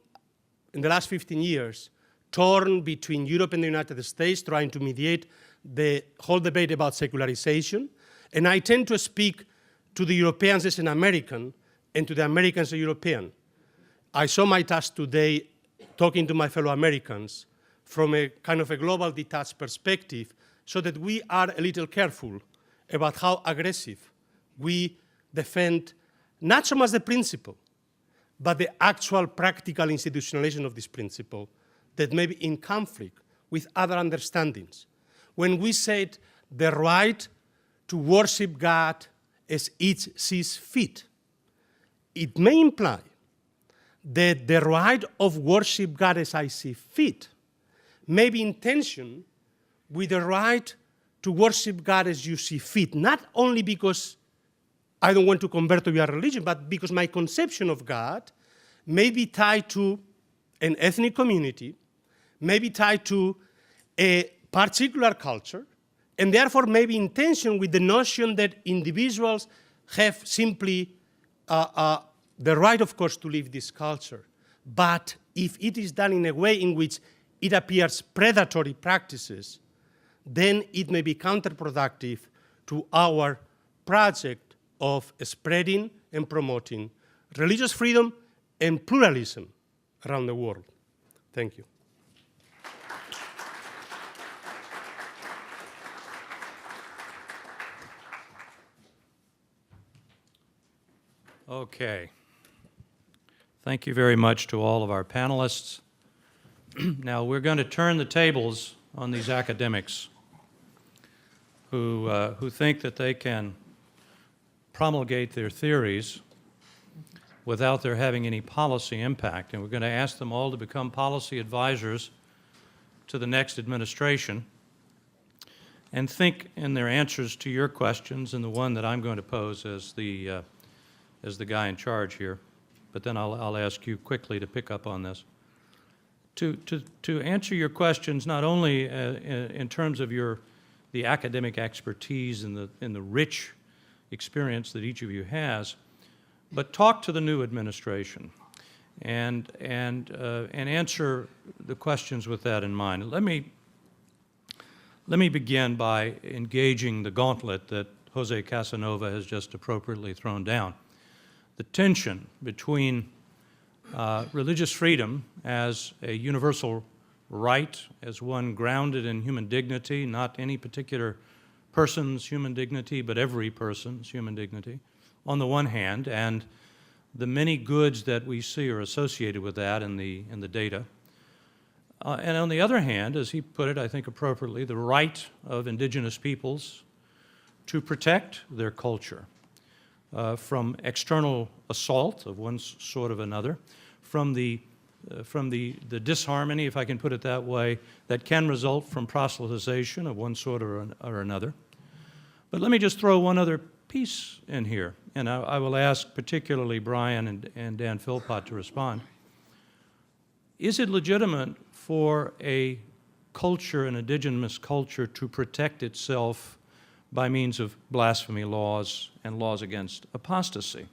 in the last 15 years, torn between Europe and the United States, trying to mediate the whole debate about secularization. And I tend to speak to the Europeans as an American and to the Americans as a European. I saw my task today talking to my fellow Americans from a kind of a global detached perspective so that we are a little careful about how aggressive we defend not so much the principle, but the actual practical institutionalization of this principle that may be in conflict with other understandings. When we said the right to worship God as each sees fit, it may imply that the right of worship God as I see fit may be in tension with the right to worship God as you see fit, not only because I don't want to convert to your religion, but because my conception of God may be tied to an ethnic community, may be tied to a particular culture, and therefore may be in tension with the notion that individuals have simply the right, of course, to live this culture. But if it is done in a way in which it appears predatory practices, then it may be counterproductive to our project of spreading and promoting religious freedom and pluralism around the world. Thank you. Okay. Thank you very much to all of our panelists. Now, we're going to turn the tables on these academics who think that they can promulgate their theories without there having any policy impact. And we're going to ask them all to become policy advisors to the next administration and think in their answers to your questions and the one that I'm going to pose as the guy in charge here. But then I'll ask you quickly to pick up on this. To answer your questions, not only in terms of the academic expertise and the rich experience that each of you has, but talk to the new administration and answer the questions with that in mind. Let me begin by engaging the gauntlet that Jose Casanova has just appropriately thrown down. The tension between religious freedom as a universal right, as one grounded in human dignity, not any particular person's human dignity, but every person's human dignity, on the one hand, and the many goods that we see are associated with that in the data. And on the other hand, as he put it, I think appropriately, the right of indigenous peoples to protect their culture from external assault of one sort or another, from the disharmony, if I can put it that way, that can result from proselytization of one sort or another. But let me just throw one other piece in here, and I will ask particularly Brian and Dan Philpott to respond. Is it legitimate for a culture, an indigenous culture, to protect itself by means of blasphemy laws and laws against apostasy?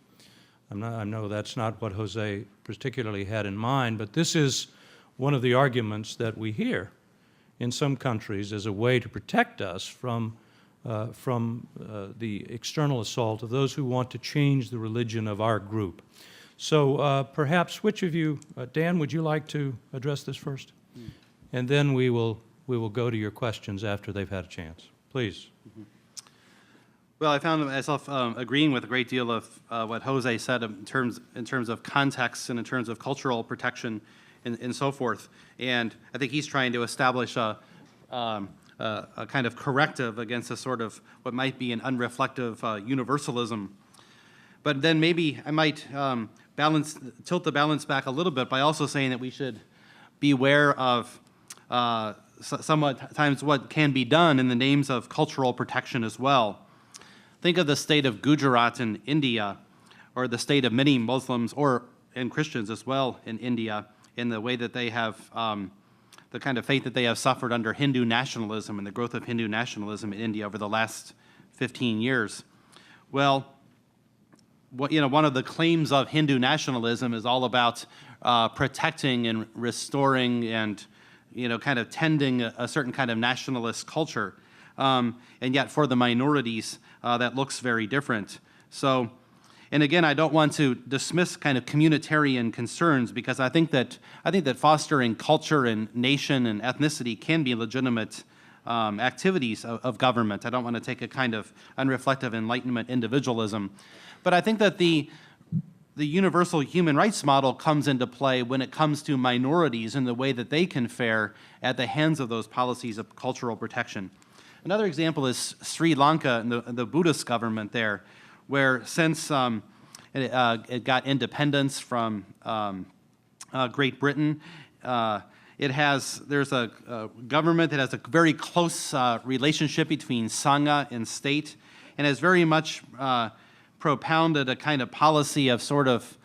I know that's not what Jose particularly had in mind, but this is one of the arguments that we hear in some countries as a way to protect us from the external assault of those who want to change the religion of our group. So perhaps which of you, Dan, would you like to address this first? And then we will go to your questions after they've had a chance. Please. Well, I found myself agreeing with a great deal of what Jose said in terms of context and in terms of cultural protection and so forth. And I think he's trying to establish a kind of corrective against a sort of what might be an unreflective universalism. But then maybe I might tilt the balance back a little bit by also saying that we should beware of sometimes what can be done in the names of cultural protection as well. Think of the state of Gujarat in India, the state of many Muslims and Christians as well in India, in the way that they have, the kind of fate that they have suffered under Hindu nationalism and the growth of Hindu nationalism in India over the last 15 years. Well, one of the claims of Hindu nationalism is all about protecting and restoring and, kind of tending a certain kind of nationalist culture. And yet for the minorities, that looks very different. So, and again, I don't want to dismiss kind of communitarian concerns, because I think that fostering culture and nation and ethnicity can be legitimate activities of government. I don't want to take a kind of unreflective Enlightenment individualism. But I think that the universal human rights model comes into play when it comes to minorities and the way that they can fare at the hands of those policies of cultural protection. Another example is Sri Lanka and the Buddhist government there, where since it got independence from Great Britain, there's a government that has a very close relationship between Sangha and state, and has very much propounded a kind of policy of sort of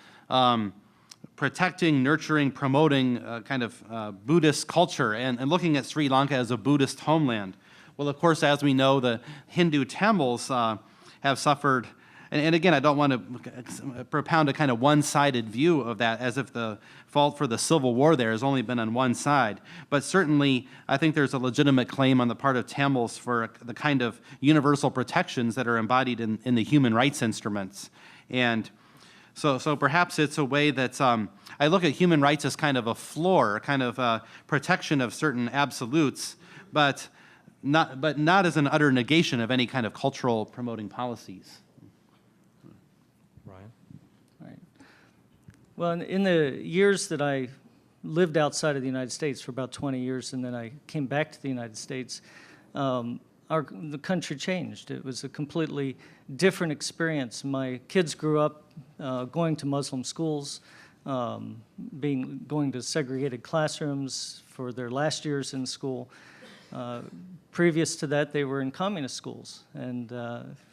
protecting, nurturing, promoting kind of Buddhist culture, and looking at Sri Lanka as a Buddhist homeland. Well, of course, as we know, the Hindu Tamils have suffered, and again, I don't want to propound a kind of one-sided view of that, as if the fault for the civil war there has only been on one side. But certainly, I think there's a legitimate claim on the part of Tamils for the kind of universal protections that are embodied in the human rights instruments. And so perhaps it's a way that I look at human rights as kind of a floor, kind of a protection of certain absolutes, but not as an utter negation of any kind of cultural promoting policies. Ryan? Right. Well, in the years that I lived outside of the United States for about 20 years, and then I came back to the United States, the country changed. It was a completely different experience. My kids grew up going to Muslim schools, going to segregated classrooms for their last years in school. Previous to that, they were in communist schools, and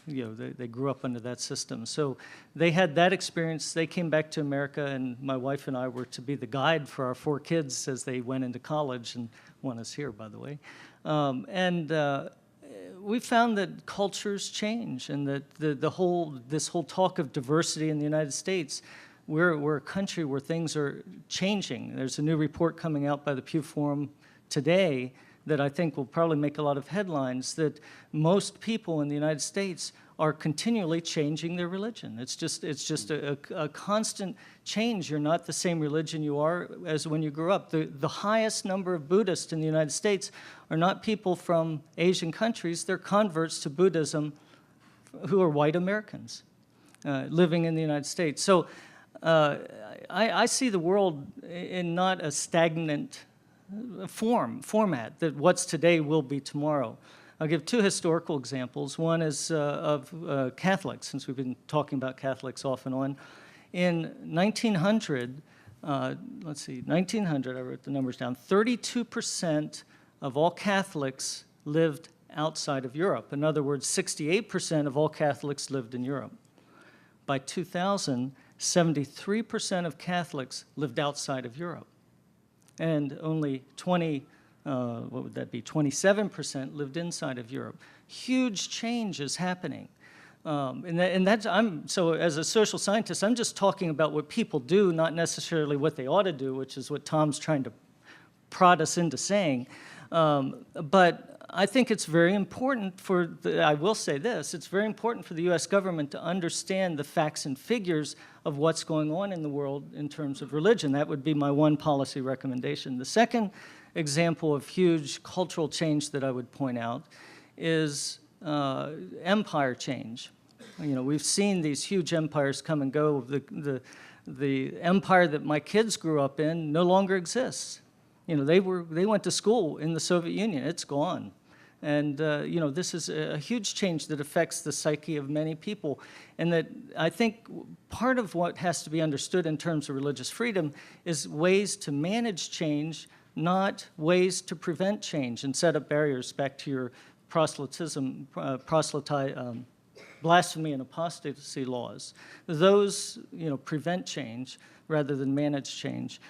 they grew up under that system. So they had that experience. They came back to America, and my wife and I were to be the guide for our 4 kids as they went into college, and one is here, by the way. We found that cultures change, and that this whole talk of diversity in the United States, we're a country where things are changing. There's a new report coming out by the Pew Forum today that I think will probably make a lot of headlines, that most people in the United States are continually changing their religion. It's just a constant change. You're not the same religion you are as when you grew up. The highest number of Buddhists in the United States are not people from Asian countries. They're converts to Buddhism who are white Americans living in the United States. So I see the world in not a stagnant format, that what's today will be tomorrow. I'll give 2 historical examples. One is of Catholics, since we've been talking about Catholics off and on. In 1900, 1900, I wrote the numbers down, 32% of all Catholics lived outside of Europe. In other words, 68% of all Catholics lived in Europe. By 2000, 73% of Catholics lived outside of Europe. And only 27% lived inside of Europe. Huge change is happening. So as a social scientist, I'm just talking about what people do, not necessarily what they ought to do, which is what Tom's trying to prod us into saying. But I think it's very important I will say this, it's very important for the US government to understand the facts and figures of what's going on in the world in terms of religion. That would be my one policy recommendation. The second example of huge cultural change that I would point out is empire change. We've seen these huge empires come and go. The empire that my kids grew up in no longer exists. They went to school in the Soviet Union. It's gone. And, this is a huge change that affects the psyche of many people. And that I think part of what has to be understood in terms of religious freedom is ways to manage change, not ways to prevent change and set up barriers, back to your blasphemy and apostasy laws. Those, prevent change rather than manage change.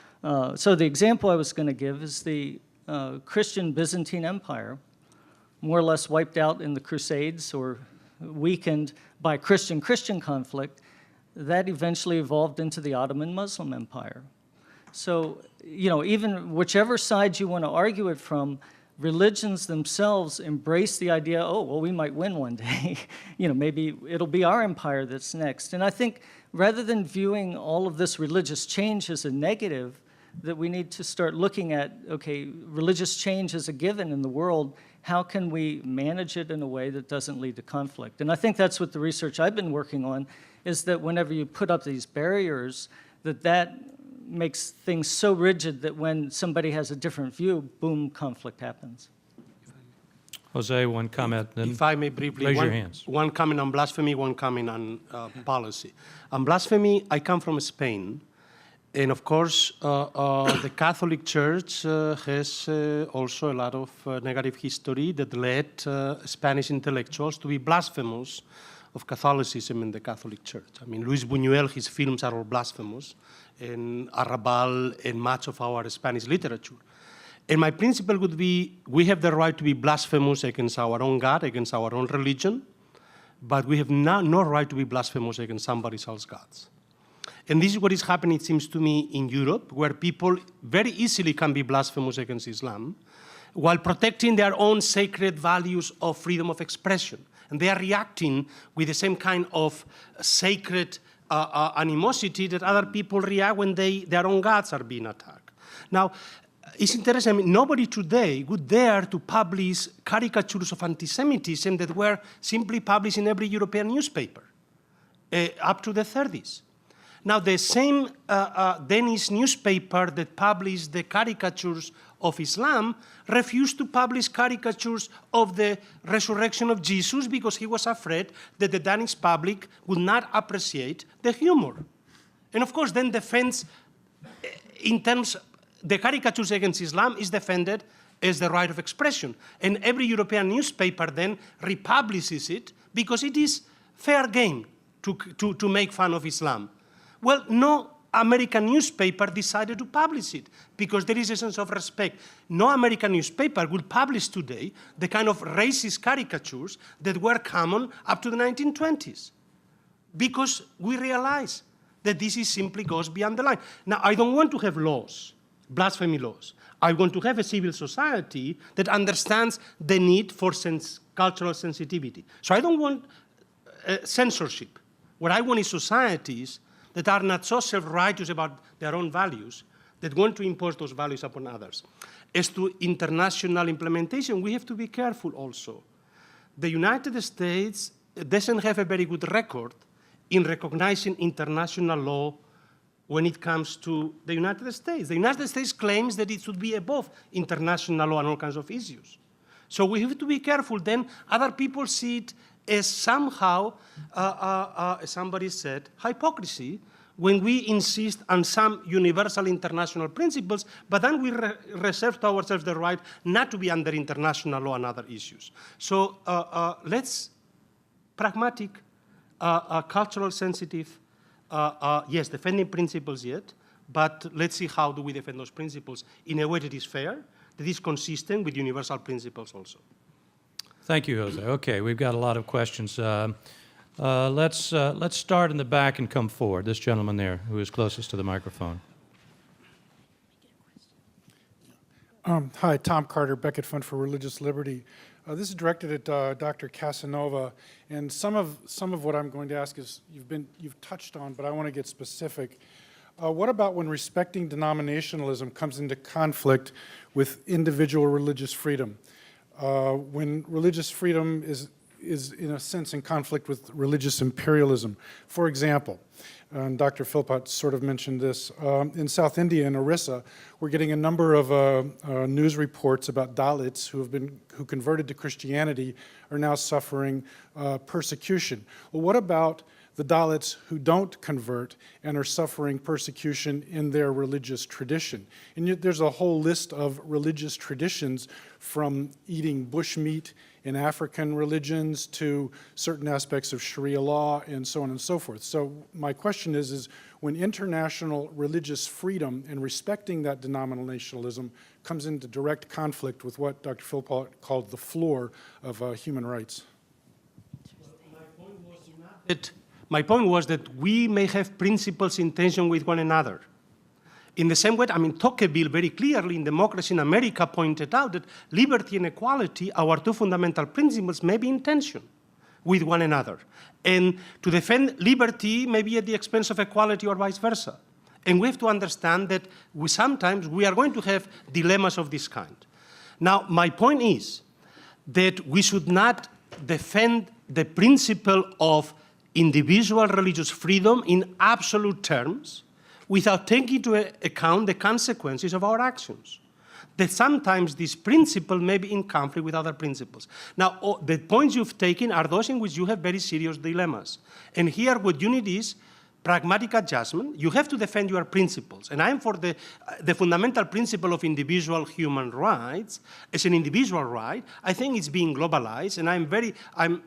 So the example I was going to give is the Christian Byzantine Empire, more or less wiped out in the Crusades or weakened by Christian-Christian conflict, that eventually evolved into the Ottoman Muslim Empire. So, even whichever side you want to argue it from, religions themselves embrace the idea, oh, well, we might win one day. Maybe it'll be our empire that's next. And I think rather than viewing all of this religious change as a negative, that we need to start looking at, okay, religious change is a given in the world. How can we manage it in a way that doesn't lead to conflict? And I think that's what the research I've been working on, is that whenever you put up these barriers, that makes things so rigid that when somebody has a different view, boom, conflict happens. Jose, one comment, then If I may briefly, raise your hands. one comment on blasphemy, one comment on policy. On blasphemy, I come from Spain. And of course, the Catholic Church has also a lot of negative history that led Spanish intellectuals to be blasphemous of Catholicism in the Catholic Church. I mean, Luis Buñuel, his films are all blasphemous, and Arrabal, and much of our Spanish literature. And my principle would be, we have the right to be blasphemous against our own God, against our own religion, but we have no right to be blasphemous against somebody else's gods. And this is what is happening, it seems to me, in Europe, where people very easily can be blasphemous against Islam, while protecting their own sacred values of freedom of expression. And they are reacting with the same kind of sacred animosity that other people react when their own gods are being attacked. Now, it's interesting, I mean, nobody today would dare to publish caricatures of anti-Semitism that were simply published in every European newspaper up to the 30s. Now, the same Danish newspaper that published the caricatures of Islam refused to publish caricatures of the resurrection of Jesus because he was afraid that the Danish public would not appreciate the humor. And of course, then defense, in terms, the caricatures against Islam is defended as the right of expression. And every European newspaper then republishes it because it is fair game to make fun of Islam. Well, no American newspaper decided to publish it because there is a sense of respect. No American newspaper will publish today the kind of racist caricatures that were common up to the 1920s because we realize that this is simply goes beyond the line. Now, I don't want to have laws, blasphemy laws. I want to have a civil society that understands the need for cultural sensitivity. So I don't want censorship. What I want is societies that are not so self-righteous about their own values, that want to impose those values upon others. As to international implementation, we have to be careful also. The United States doesn't have a very good record in recognizing international law when it comes to the United States. The United States claims that it should be above international law and all kinds of issues. So we have to be careful. Then other people see it as somehow, as somebody said, hypocrisy when we insist on some universal international principles, but then we reserve to ourselves the right not to be under international law and other issues. So let's pragmatic, cultural sensitive, yes, defending principles yet, but let's see how do we defend those principles in a way that is fair, that is consistent with universal principles also. Thank you, Jose. Okay, we've got a lot of questions. Let's start in the back and come forward. This gentleman there, who is closest to the microphone. Hi, Tom Carter, Beckett Fund for Religious Liberty. This is directed at Dr. Casanova, and some of what I'm going to ask is you've touched on, but I want to get specific. What about when respecting denominationalism comes into conflict with individual religious freedom? When religious freedom is in a sense in conflict with religious imperialism. For example, and Dr. Philpott sort of mentioned this, in South India, in Orissa, we're getting a number of news reports about Dalits who converted to Christianity are now suffering persecution. Well, what about the Dalits who don't convert and are suffering persecution in their religious tradition. And yet there's a whole list of religious traditions, from eating bushmeat in African religions to certain aspects of Sharia law and so on and so forth. So my question is when international religious freedom and respecting that denominationalism comes into direct conflict with what Dr. Philpott called the floor of human rights? My point was that we may have principles in tension with one another. In the same way, Tocqueville very clearly in Democracy in America pointed out that liberty and equality, our two fundamental principles, may be in tension with one another. And to defend liberty may be at the expense of equality or vice versa. And we have to understand that sometimes we are going to have dilemmas of this kind. Now, my point is that we should not defend the principle of individual religious freedom in absolute terms without taking into account the consequences of our actions. That sometimes this principle may be in conflict with other principles. Now, the points you've taken are those in which you have very serious dilemmas. And here what you need is pragmatic adjustment. You have to defend your principles. And I'm for the fundamental principle of individual human rights as an individual right. I think it's being globalized, and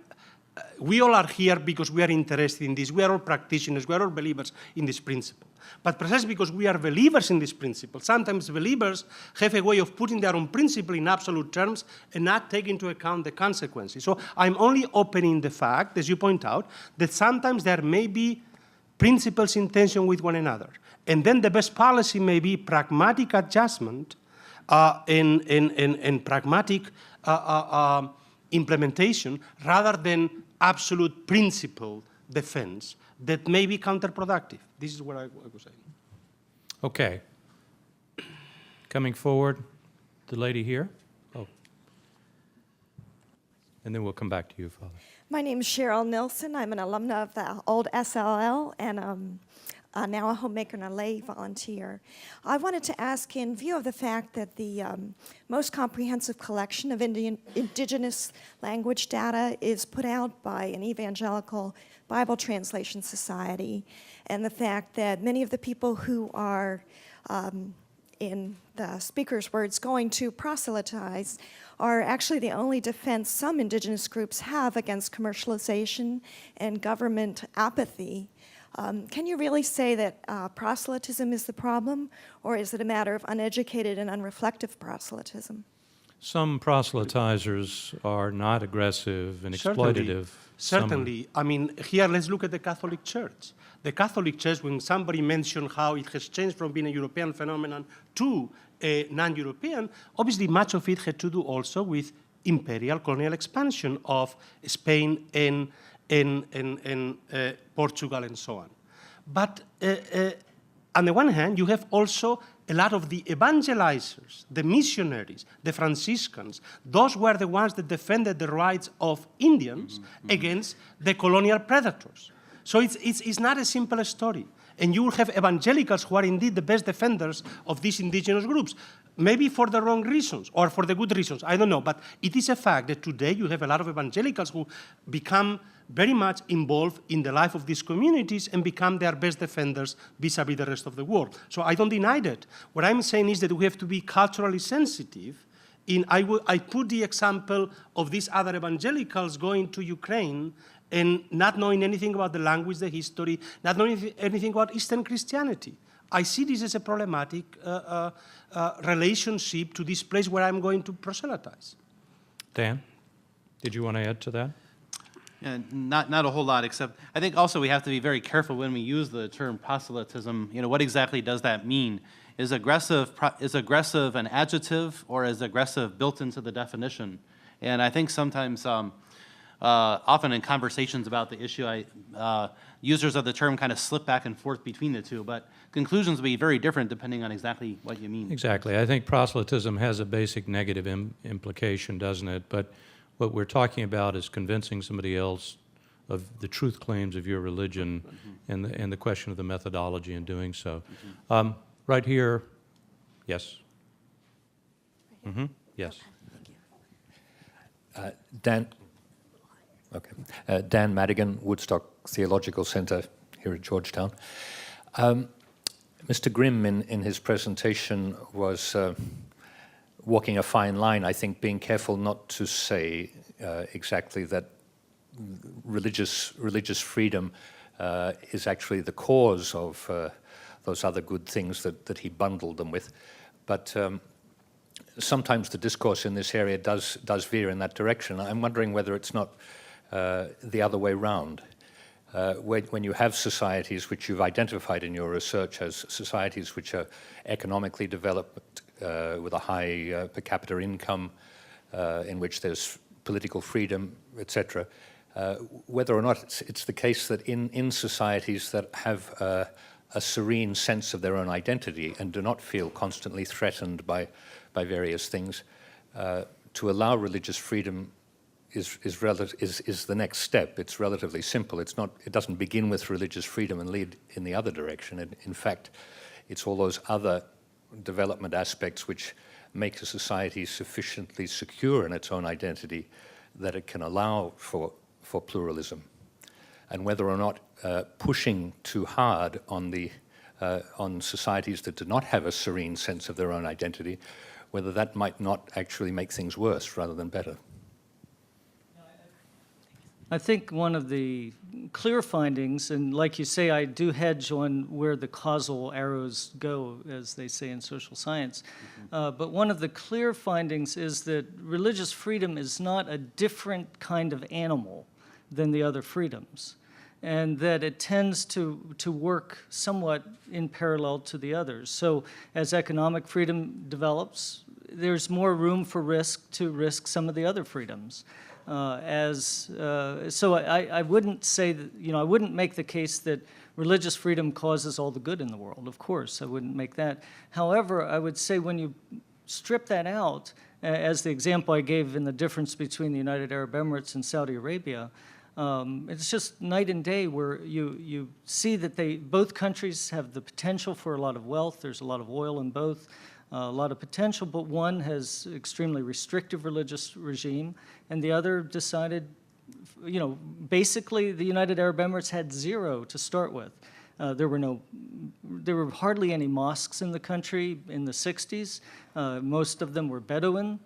we all are here because we are interested in this. We are all practitioners. We are all believers in this principle. But precisely because we are believers in this principle, sometimes believers have a way of putting their own principle in absolute terms and not taking into account the consequences. So I'm only opening the fact, as you point out, that sometimes there may be principles in tension with one another. And then the best policy may be pragmatic adjustment and pragmatic implementation rather than absolute principle defense that may be counterproductive. This is what I was saying. Okay. Coming forward, the lady here. Oh. And then we'll come back to you, Father. My name is Cheryl Nilsson. I'm an alumna of the old SLL and now a homemaker and a lay volunteer. I wanted to ask, in view of the fact that the most comprehensive collection of indigenous language data is put out by an evangelical Bible Translation Society, and the fact that many of the people who are, in the speaker's words, going to proselytize are actually the only defense some indigenous groups have against commercialization and government apathy. Can you really say that proselytism is the problem, or is it a matter of uneducated and unreflective proselytism? Some proselytizers are not aggressive and exploitative. Certainly. I mean, here let's look at the Catholic Church. The Catholic Church, when somebody mentioned how it has changed from being a European phenomenon to a non-European, obviously much of it had to do also with imperial colonial expansion of Spain and Portugal and so on. But on the one hand, you have also a lot of the evangelizers, the missionaries, the Franciscans. Those were the ones that defended the rights of Indians against the colonial predators. So it's not a simple story. And you will have evangelicals who are indeed the best defenders of these indigenous groups, maybe for the wrong reasons or for the good reasons, I don't know. But it is a fact that today you have a lot of evangelicals who become very much involved in the life of these communities and become their best defenders vis-a-vis the rest of the world. So I don't deny that. What I'm saying is that we have to be culturally sensitive. I put the example of these other evangelicals going to Ukraine and not knowing anything about the language, the history, not knowing anything about Eastern Christianity. I see this as a problematic relationship to this place where I'm going to proselytize. Dan, did you want to add to that? Yeah, not a whole lot, except I think also we have to be very careful when we use the term proselytism. You know, what exactly does that mean? Is aggressive an adjective, or is aggressive built into the definition? And I think sometimes, often in conversations about the issue, users of the term kind of slip back and forth between the two, but conclusions will be very different depending on exactly what you mean. Exactly. I think proselytism has a basic negative implication, doesn't it? But what we're talking about is convincing somebody else of the truth claims of your religion and the question of the methodology in doing so. Right here, yes. Yes. Dan, Okay. Dan Madigan, Woodstock Theological Center here at Georgetown. Mr. Grimm, in his presentation, was walking a fine line, I think, being careful not to say exactly that religious freedom is actually the cause of those other good things that he bundled them with. But sometimes the discourse in this area does veer in that direction. I'm wondering whether it's not the other way round. When you have societies which you've identified in your research as societies which are economically developed with a high per capita income, in which there's political freedom, etc., whether or not it's the case that in societies that have a serene sense of their own identity and do not feel constantly threatened by various things, to allow religious freedom is the next step. It's relatively simple. It doesn't begin with religious freedom and lead in the other direction. In fact, it's all those other development aspects which make a society sufficiently secure in its own identity that it can allow for pluralism. And whether or not pushing too hard on societies that do not have a serene sense of their own identity, whether that might not actually make things worse rather than better. I think one of the clear findings, and like you say, I do hedge on where the causal arrows go, as they say in social science, but one of the clear findings is that religious freedom is not a different kind of animal than the other freedoms, and that it tends to work somewhat in parallel to the others. So as economic freedom develops, there's more room for risk to risk some of the other freedoms. So I wouldn't say that, I wouldn't make the case that religious freedom causes all the good in the world. Of course, I wouldn't make that. However, I would say when you strip that out, as the example I gave in the difference between the United Arab Emirates and Saudi Arabia, it's just night and day where you see that both countries have the potential for a lot of wealth. There's a lot of oil in both. A lot of potential, but one has extremely restrictive religious regime, and the other decided, basically the United Arab Emirates had zero to start with. There were hardly any mosques in the country in the 60s. Most of them were Bedouin.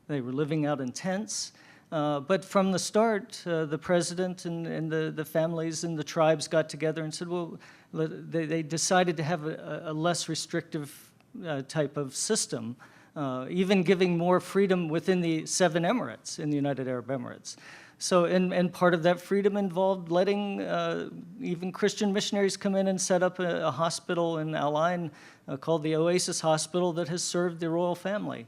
They were living out in tents. But from the start, the president and the families and the tribes got together and said, well, they decided to have a less restrictive type of system, even giving more freedom within the 7 Emirates in the United Arab Emirates. So, and part of that freedom involved letting even Christian missionaries come in and set up a hospital in Al Ain called the Oasis Hospital that has served the royal family.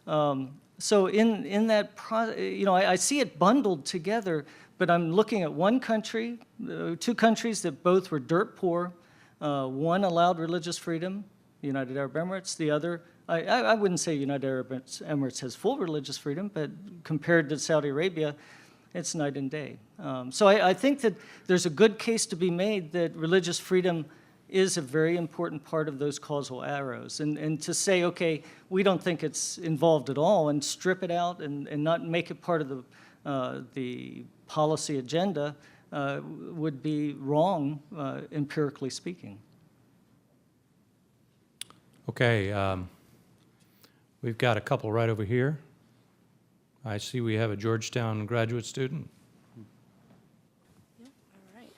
So in that, I see it bundled together, but I'm looking at one country, 2 countries that both were dirt poor. One allowed religious freedom, the United Arab Emirates. The other, I wouldn't say United Arab Emirates has full religious freedom, but compared to Saudi Arabia, it's night and day. So I think that there's a good case to be made that religious freedom is a very important part of those causal arrows. And to say, okay, we don't think it's involved at all, and strip it out and not make it part of the policy agenda would be wrong, empirically speaking. Okay, we've got a couple right over here. I see we have a Georgetown graduate student. Yep, all right.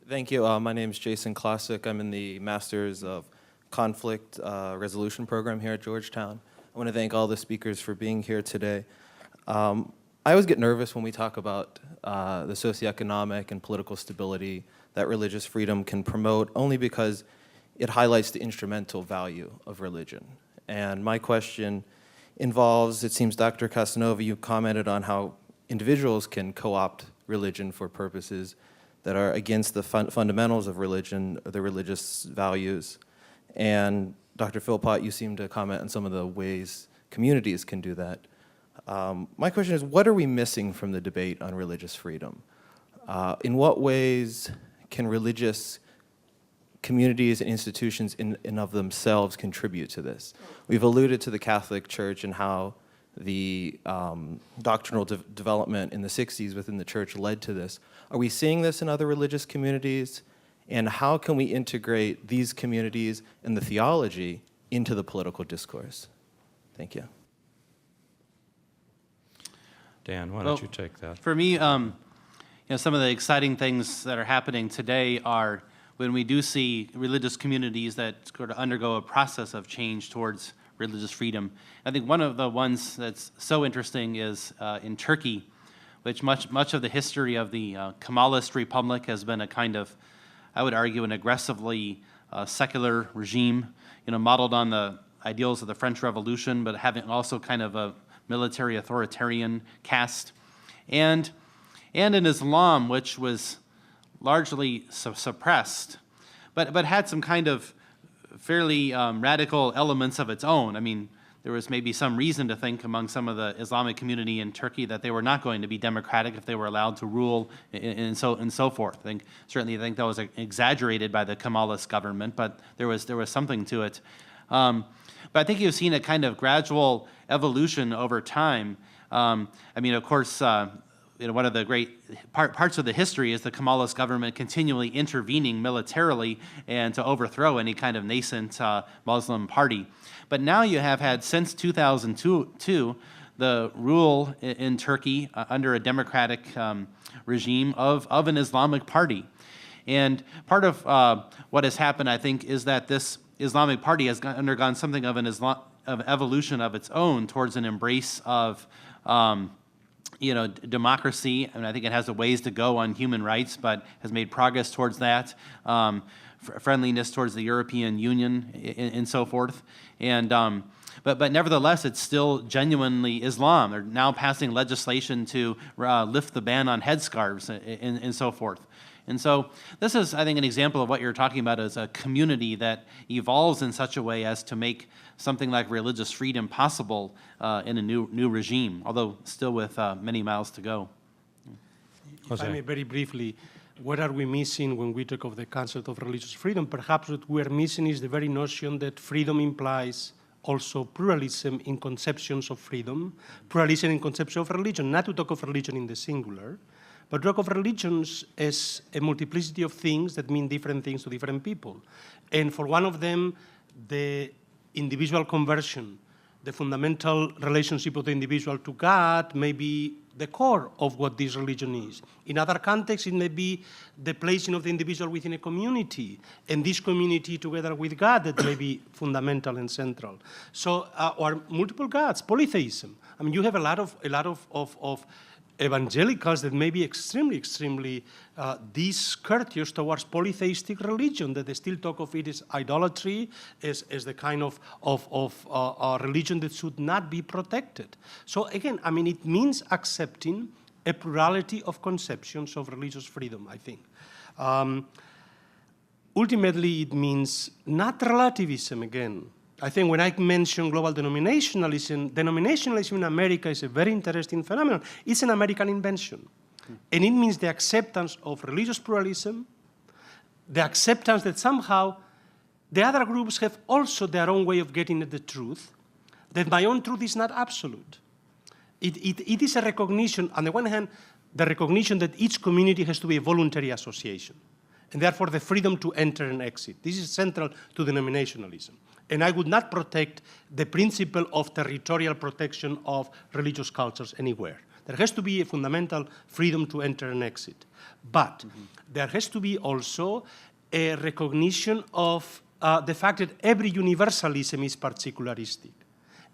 Thank you. My name is Jason Klosik. I'm in the Masters of Conflict Resolution program here at Georgetown. I want to thank all the speakers for being here today. I always get nervous when we talk about the socioeconomic and political stability that religious freedom can promote, only because it highlights the instrumental value of religion. And my question involves, it seems, Dr. Casanova, you commented on how individuals can co-opt religion for purposes that are against the fundamentals of religion, the religious values. And Dr. Philpott, you seem to comment on some of the ways communities can do that. My question is, what are we missing from the debate on religious freedom? In what ways can religious communities and institutions in of themselves contribute to this? We've alluded to the Catholic Church and how the doctrinal development in the 60s within the church led to this. Are we seeing this in other religious communities? And how can we integrate these communities and the theology into the political discourse? Thank you. Dan, why don't you take that? For me, some of the exciting things that are happening today are when we do see religious communities that sort of undergo a process of change towards religious freedom. I think one of the ones that's so interesting is in Turkey, which much of the history of the Kemalist Republic has been a kind of, I would argue, an aggressively secular regime, modeled on the ideals of the French Revolution, but having also kind of a military authoritarian cast, and in Islam, which was largely suppressed, but had some kind of fairly radical elements of its own. I mean, there was maybe some reason to think among some of the Islamic community in Turkey that they were not going to be democratic if they were allowed to rule and so forth. I think that was exaggerated by the Kemalist government, but there was something to it. But I think you've seen a kind of gradual evolution over time. I mean, of course, one of the great parts of the history is the Kemalist government continually intervening militarily and to overthrow any kind of nascent Muslim party. But now you have had, since 2002, the rule in Turkey under a democratic regime of an Islamic party. And part of what has happened, I think, is that this Islamic party has undergone something of an evolution of its own towards an embrace of democracy, and I think it has a ways to go on human rights, but has made progress towards that, friendliness towards the European Union, and so forth. And but nevertheless, it's still genuinely Islam. They're now passing legislation to lift the ban on headscarves and so forth. And so this is, I think, an example of what you're talking about as a community that evolves in such a way as to make something like religious freedom possible in a new regime, although still with many miles to go. If I may very briefly, what are we missing when we talk of the concept of religious freedom? Perhaps what we are missing is the very notion that freedom implies also pluralism in conceptions of freedom, pluralism in conception of religion, not to talk of religion in the singular, but talk of religions as a multiplicity of things that mean different things to different people. And for one of them, the individual conversion, the fundamental relationship of the individual to God may be the core of what this religion is. In other contexts, it may be the placing of the individual within a community, and this community together with God that may be fundamental and central. So, or multiple gods, polytheism. I mean, you have a lot of evangelicals that may be extremely discourteous towards polytheistic religion, that they still talk of it as idolatry, as the kind of religion that should not be protected. So again, I mean, it means accepting a plurality of conceptions of religious freedom, I think. Ultimately, it means not relativism again. I think when I mention global denominationalism in America is a very interesting phenomenon. It's an American invention. And it means the acceptance of religious pluralism, the acceptance that somehow the other groups have also their own way of getting at the truth, that my own truth is not absolute. It is a recognition, on the one hand, the recognition that each community has to be a voluntary association, and therefore the freedom to enter and exit. This is central to denominationalism. And I would not protect the principle of territorial protection of religious cultures anywhere. There has to be a fundamental freedom to enter and exit. But there has to be also a recognition of the fact that every universalism is particularistic.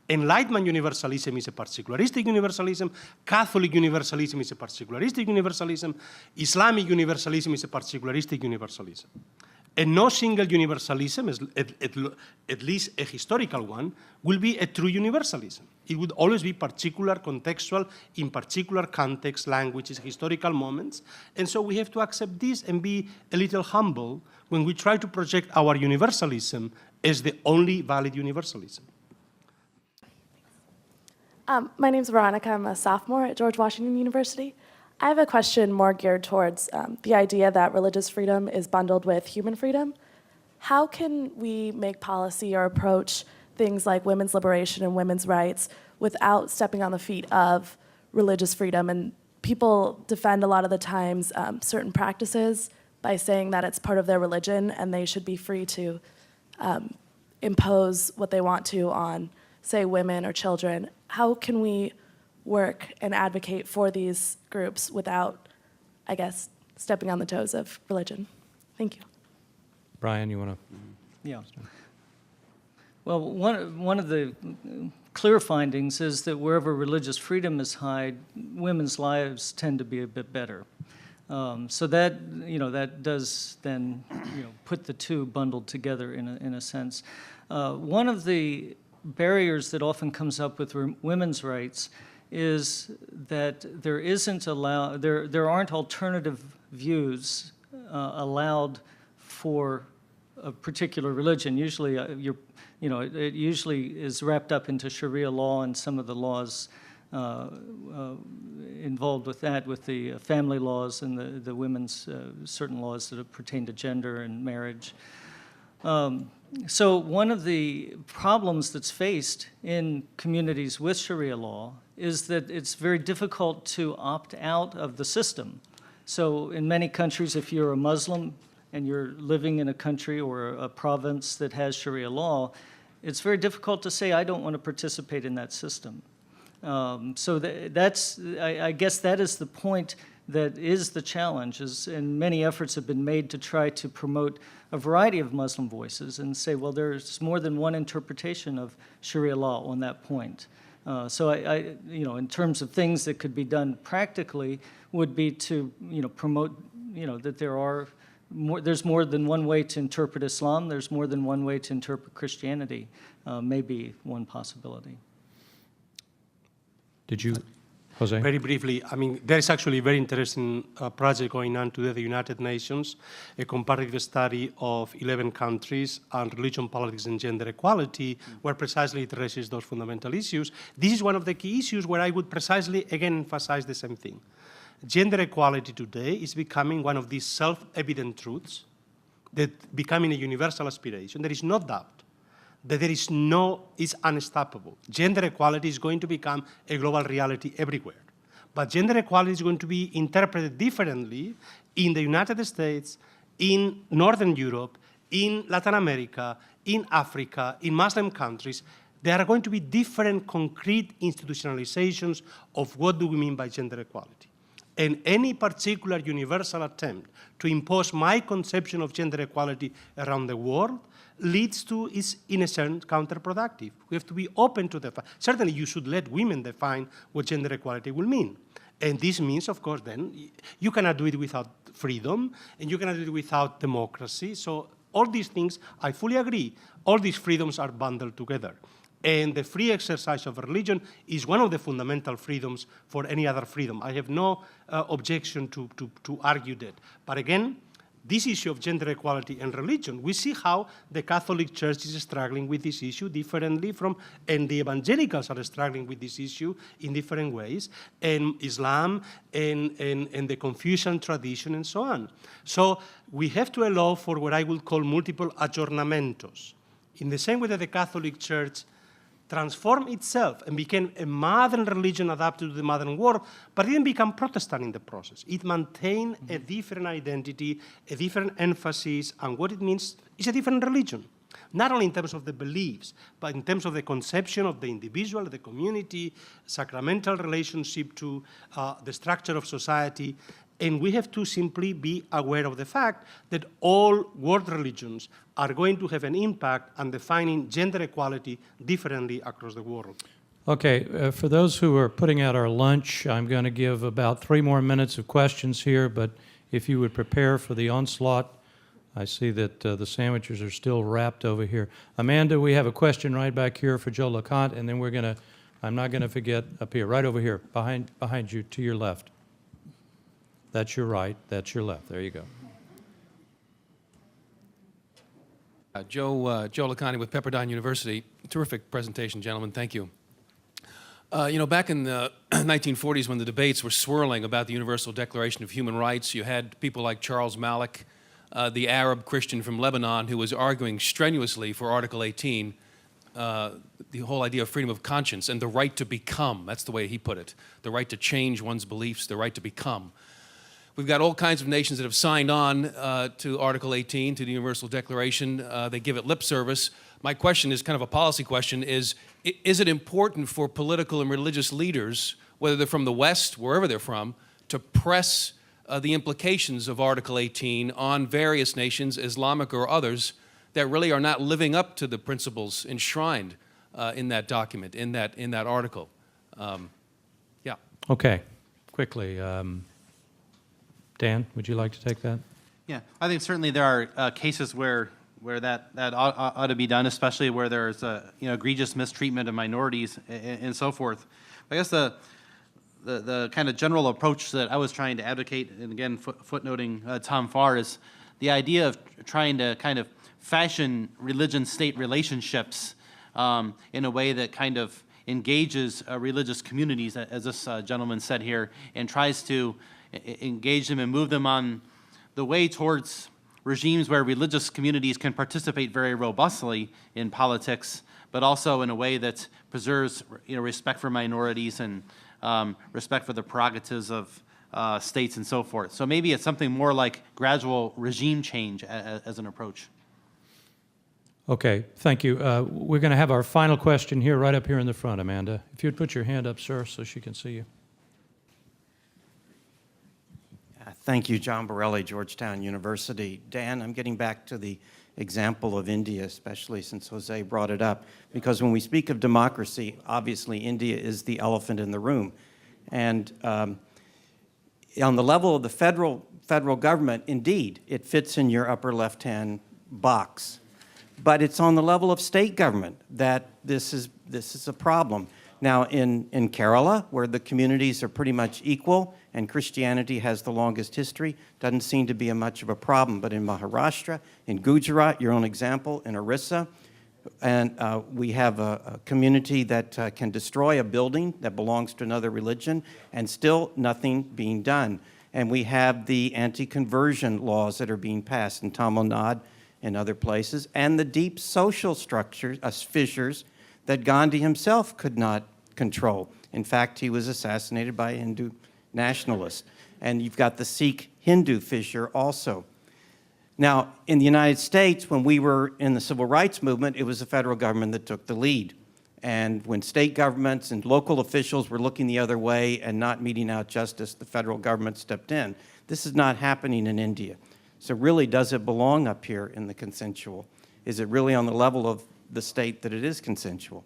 Enlightenment universalism is a particularistic universalism. Catholic universalism is a particularistic universalism. Islamic universalism is a particularistic universalism. And no single universalism, at least a historical one, will be a true universalism. It would always be particular, contextual, in particular context, languages, historical moments. And so we have to accept this and be a little humble when we try to project our universalism as the only valid universalism. My name's Veronica. I'm a sophomore at George Washington University. I have a question more geared towards the idea that religious freedom is bundled with human freedom. How can we make policy or approach things like women's liberation and women's rights without stepping on the feet of religious freedom. And people defend a lot of the times certain practices by saying that it's part of their religion and they should be free to impose what they want to on, say, women or children. How can we work and advocate for these groups without, I guess, stepping on the toes of religion? Thank you. Brian, you want to? Yeah. Well, one of the clear findings is that wherever religious freedom is high, women's lives tend to be a bit better. So that, that does then, put the two bundled together in a sense. One of the barriers that often comes up with women's rights is that there aren't alternative views allowed for a particular religion. Usually, it usually is wrapped up into Sharia law and some of the laws involved with that, with the family laws and the women's certain laws that pertain to gender and marriage. So one of the problems that's faced in communities with Sharia law is that it's very difficult to opt out of the system. So in many countries, if you're a Muslim and you're living in a country or a province that has Sharia law, it's very difficult to say, I don't want to participate in that system. So I guess that is the point that is the challenge, and many efforts have been made to try to promote a variety of Muslim voices and say, well, there's more than one interpretation of Sharia law on that point. So in terms of things that could be done practically, would be to, promote, that there's more than one way to interpret Islam. There's more than one way to interpret Christianity. May be one possibility. Did you, Jose? Very briefly, there is actually a very interesting project going on today at the United Nations, a comparative study of 11 countries on religion, politics, and gender equality, where precisely it addresses those fundamental issues. This is one of the key issues where I would precisely, again, emphasize the same thing. Gender equality today is becoming one of these self-evident truths that becoming a universal aspiration. There is no doubt that is unstoppable. Gender equality is going to become a global reality everywhere. But gender equality is going to be interpreted differently in the United States, in Northern Europe, in Latin America, in Africa, in Muslim countries. There are going to be different concrete institutionalizations of what do we mean by gender equality. And any particular universal attempt to impose my conception of gender equality around the world leads to, is in a sense, counterproductive. We have to be open to the fact. Certainly, you should let women define what gender equality will mean. And this means, of course, then, you cannot do it without freedom, and you cannot do it without democracy. So all these things, I fully agree, all these freedoms are bundled together. And the free exercise of religion is one of the fundamental freedoms for any other freedom. I have no objection to argue that. But again, this issue of gender equality and religion, we see how the Catholic Church is struggling with this issue differently and the evangelicals are struggling with this issue in different ways, and Islam and the Confucian tradition and so on. So we have to allow for what I would call multiple aggiornamentos. In the same way that the Catholic Church transformed itself and became a modern religion adapted to the modern world, but it didn't become Protestant in the process. It maintained a different identity, a different emphasis, and what it means is a different religion. Not only in terms of the beliefs, but in terms of the conception of the individual, the community, sacramental relationship to the structure of society. And we have to simply be aware of the fact that all world religions are going to have an impact on defining gender equality differently across the world. Okay, for those who are putting out our lunch, I'm going to give about 3 more minutes of questions here, but if you would prepare for the onslaught, I see that the sandwiches are still wrapped over here. Amanda, we have a question right back here for Joe LeConte, and then I'm not going to forget up here, right over here, behind you, to your left. That's your right, that's your left. There you go. Joe LeConte with Pepperdine University. Terrific presentation, gentlemen. Thank you. Back in the 1940s when the debates were swirling about the Universal Declaration of Human Rights, you had people like Charles Malik, the Arab Christian from Lebanon, who was arguing strenuously for Article 18, the whole idea of freedom of conscience and the right to become. That's the way he put it. The right to change one's beliefs, the right to become. We've got all kinds of nations that have signed on to Article 18, to the Universal Declaration. They give it lip service. My question is kind of a policy question, is it important for political and religious leaders, whether they're from the West, wherever they're from, to press the implications of Article 18 on various nations, Islamic or others, that really are not living up to the principles enshrined in that document, in that article? Yeah. Okay, quickly. Dan, would you like to take that? Yeah, I think certainly there are cases where that ought to be done, especially where there's egregious mistreatment of minorities and so forth. I guess the kind of general approach that I was trying to advocate, and again footnoting Tom Farr, is the idea of trying to kind of fashion religion-state relationships in a way that kind of engages religious communities, as this gentleman said here, and tries to engage them and move them on the way towards regimes where religious communities can participate very robustly in politics, but also in a way that preserves respect for minorities and respect for the prerogatives of states and so forth. So maybe it's something more like gradual regime change as an approach. Okay, thank you. We're going to have our final question here, right up here in the front, Amanda. If you'd put your hand up, sir, so she can see you. Thank you, John Borelli, Georgetown University. Dan, I'm getting back to the example of India, especially since Jose brought it up, because when we speak of democracy, obviously India is the elephant in the room. And on the level of the federal government, indeed, it fits in your upper left-hand box. But it's on the level of state government that this is a problem. Now, in Kerala, where the communities are pretty much equal and Christianity has the longest history, doesn't seem to be much of a problem. But in Maharashtra, in Gujarat, your own example, in Orissa, and we have a community that can destroy a building that belongs to another religion and still nothing being done. And we have the anti-conversion laws that are being passed in Tamil Nadu and other places, and the deep social structures, fissures that Gandhi himself could not control. In fact, he was assassinated by a Hindu nationalist. And you've got the Sikh-Hindu fissure also. Now, in the United States, when we were in the civil rights movement, it was the federal government that took the lead. And when state governments and local officials were looking the other way and not meting out justice, the federal government stepped in. This is not happening in India. So really, does it belong up here in the consensual? Is it really on the level of the state that it is consensual?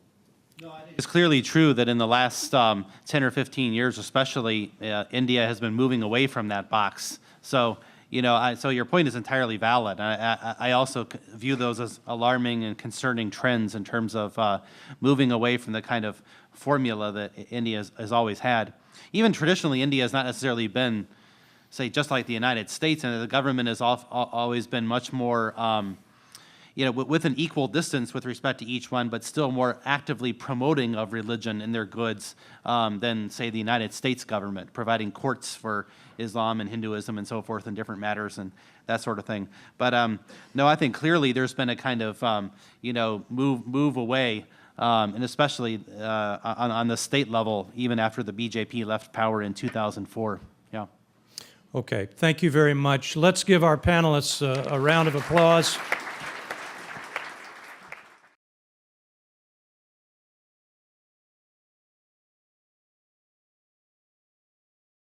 No, I think it's clearly true that in the last 10 or 15 years, especially, India has been moving away from that box. So, so your point is entirely valid. I also view those as alarming and concerning trends in terms of moving away from the kind of formula that India has always had. Even traditionally, India has not necessarily been, say, just like the United States, and the government has always been much more with an equal distance with respect to each one, but still more actively promoting of religion in their goods than, say, the United States government, providing courts for Islam and Hinduism and so forth in different matters and that sort of thing. But no, I think clearly there's been a kind of, move away, and especially on the state level, even after the BJP left power in 2004. Yeah. Okay, thank you very much. Let's give our panelists a round of applause.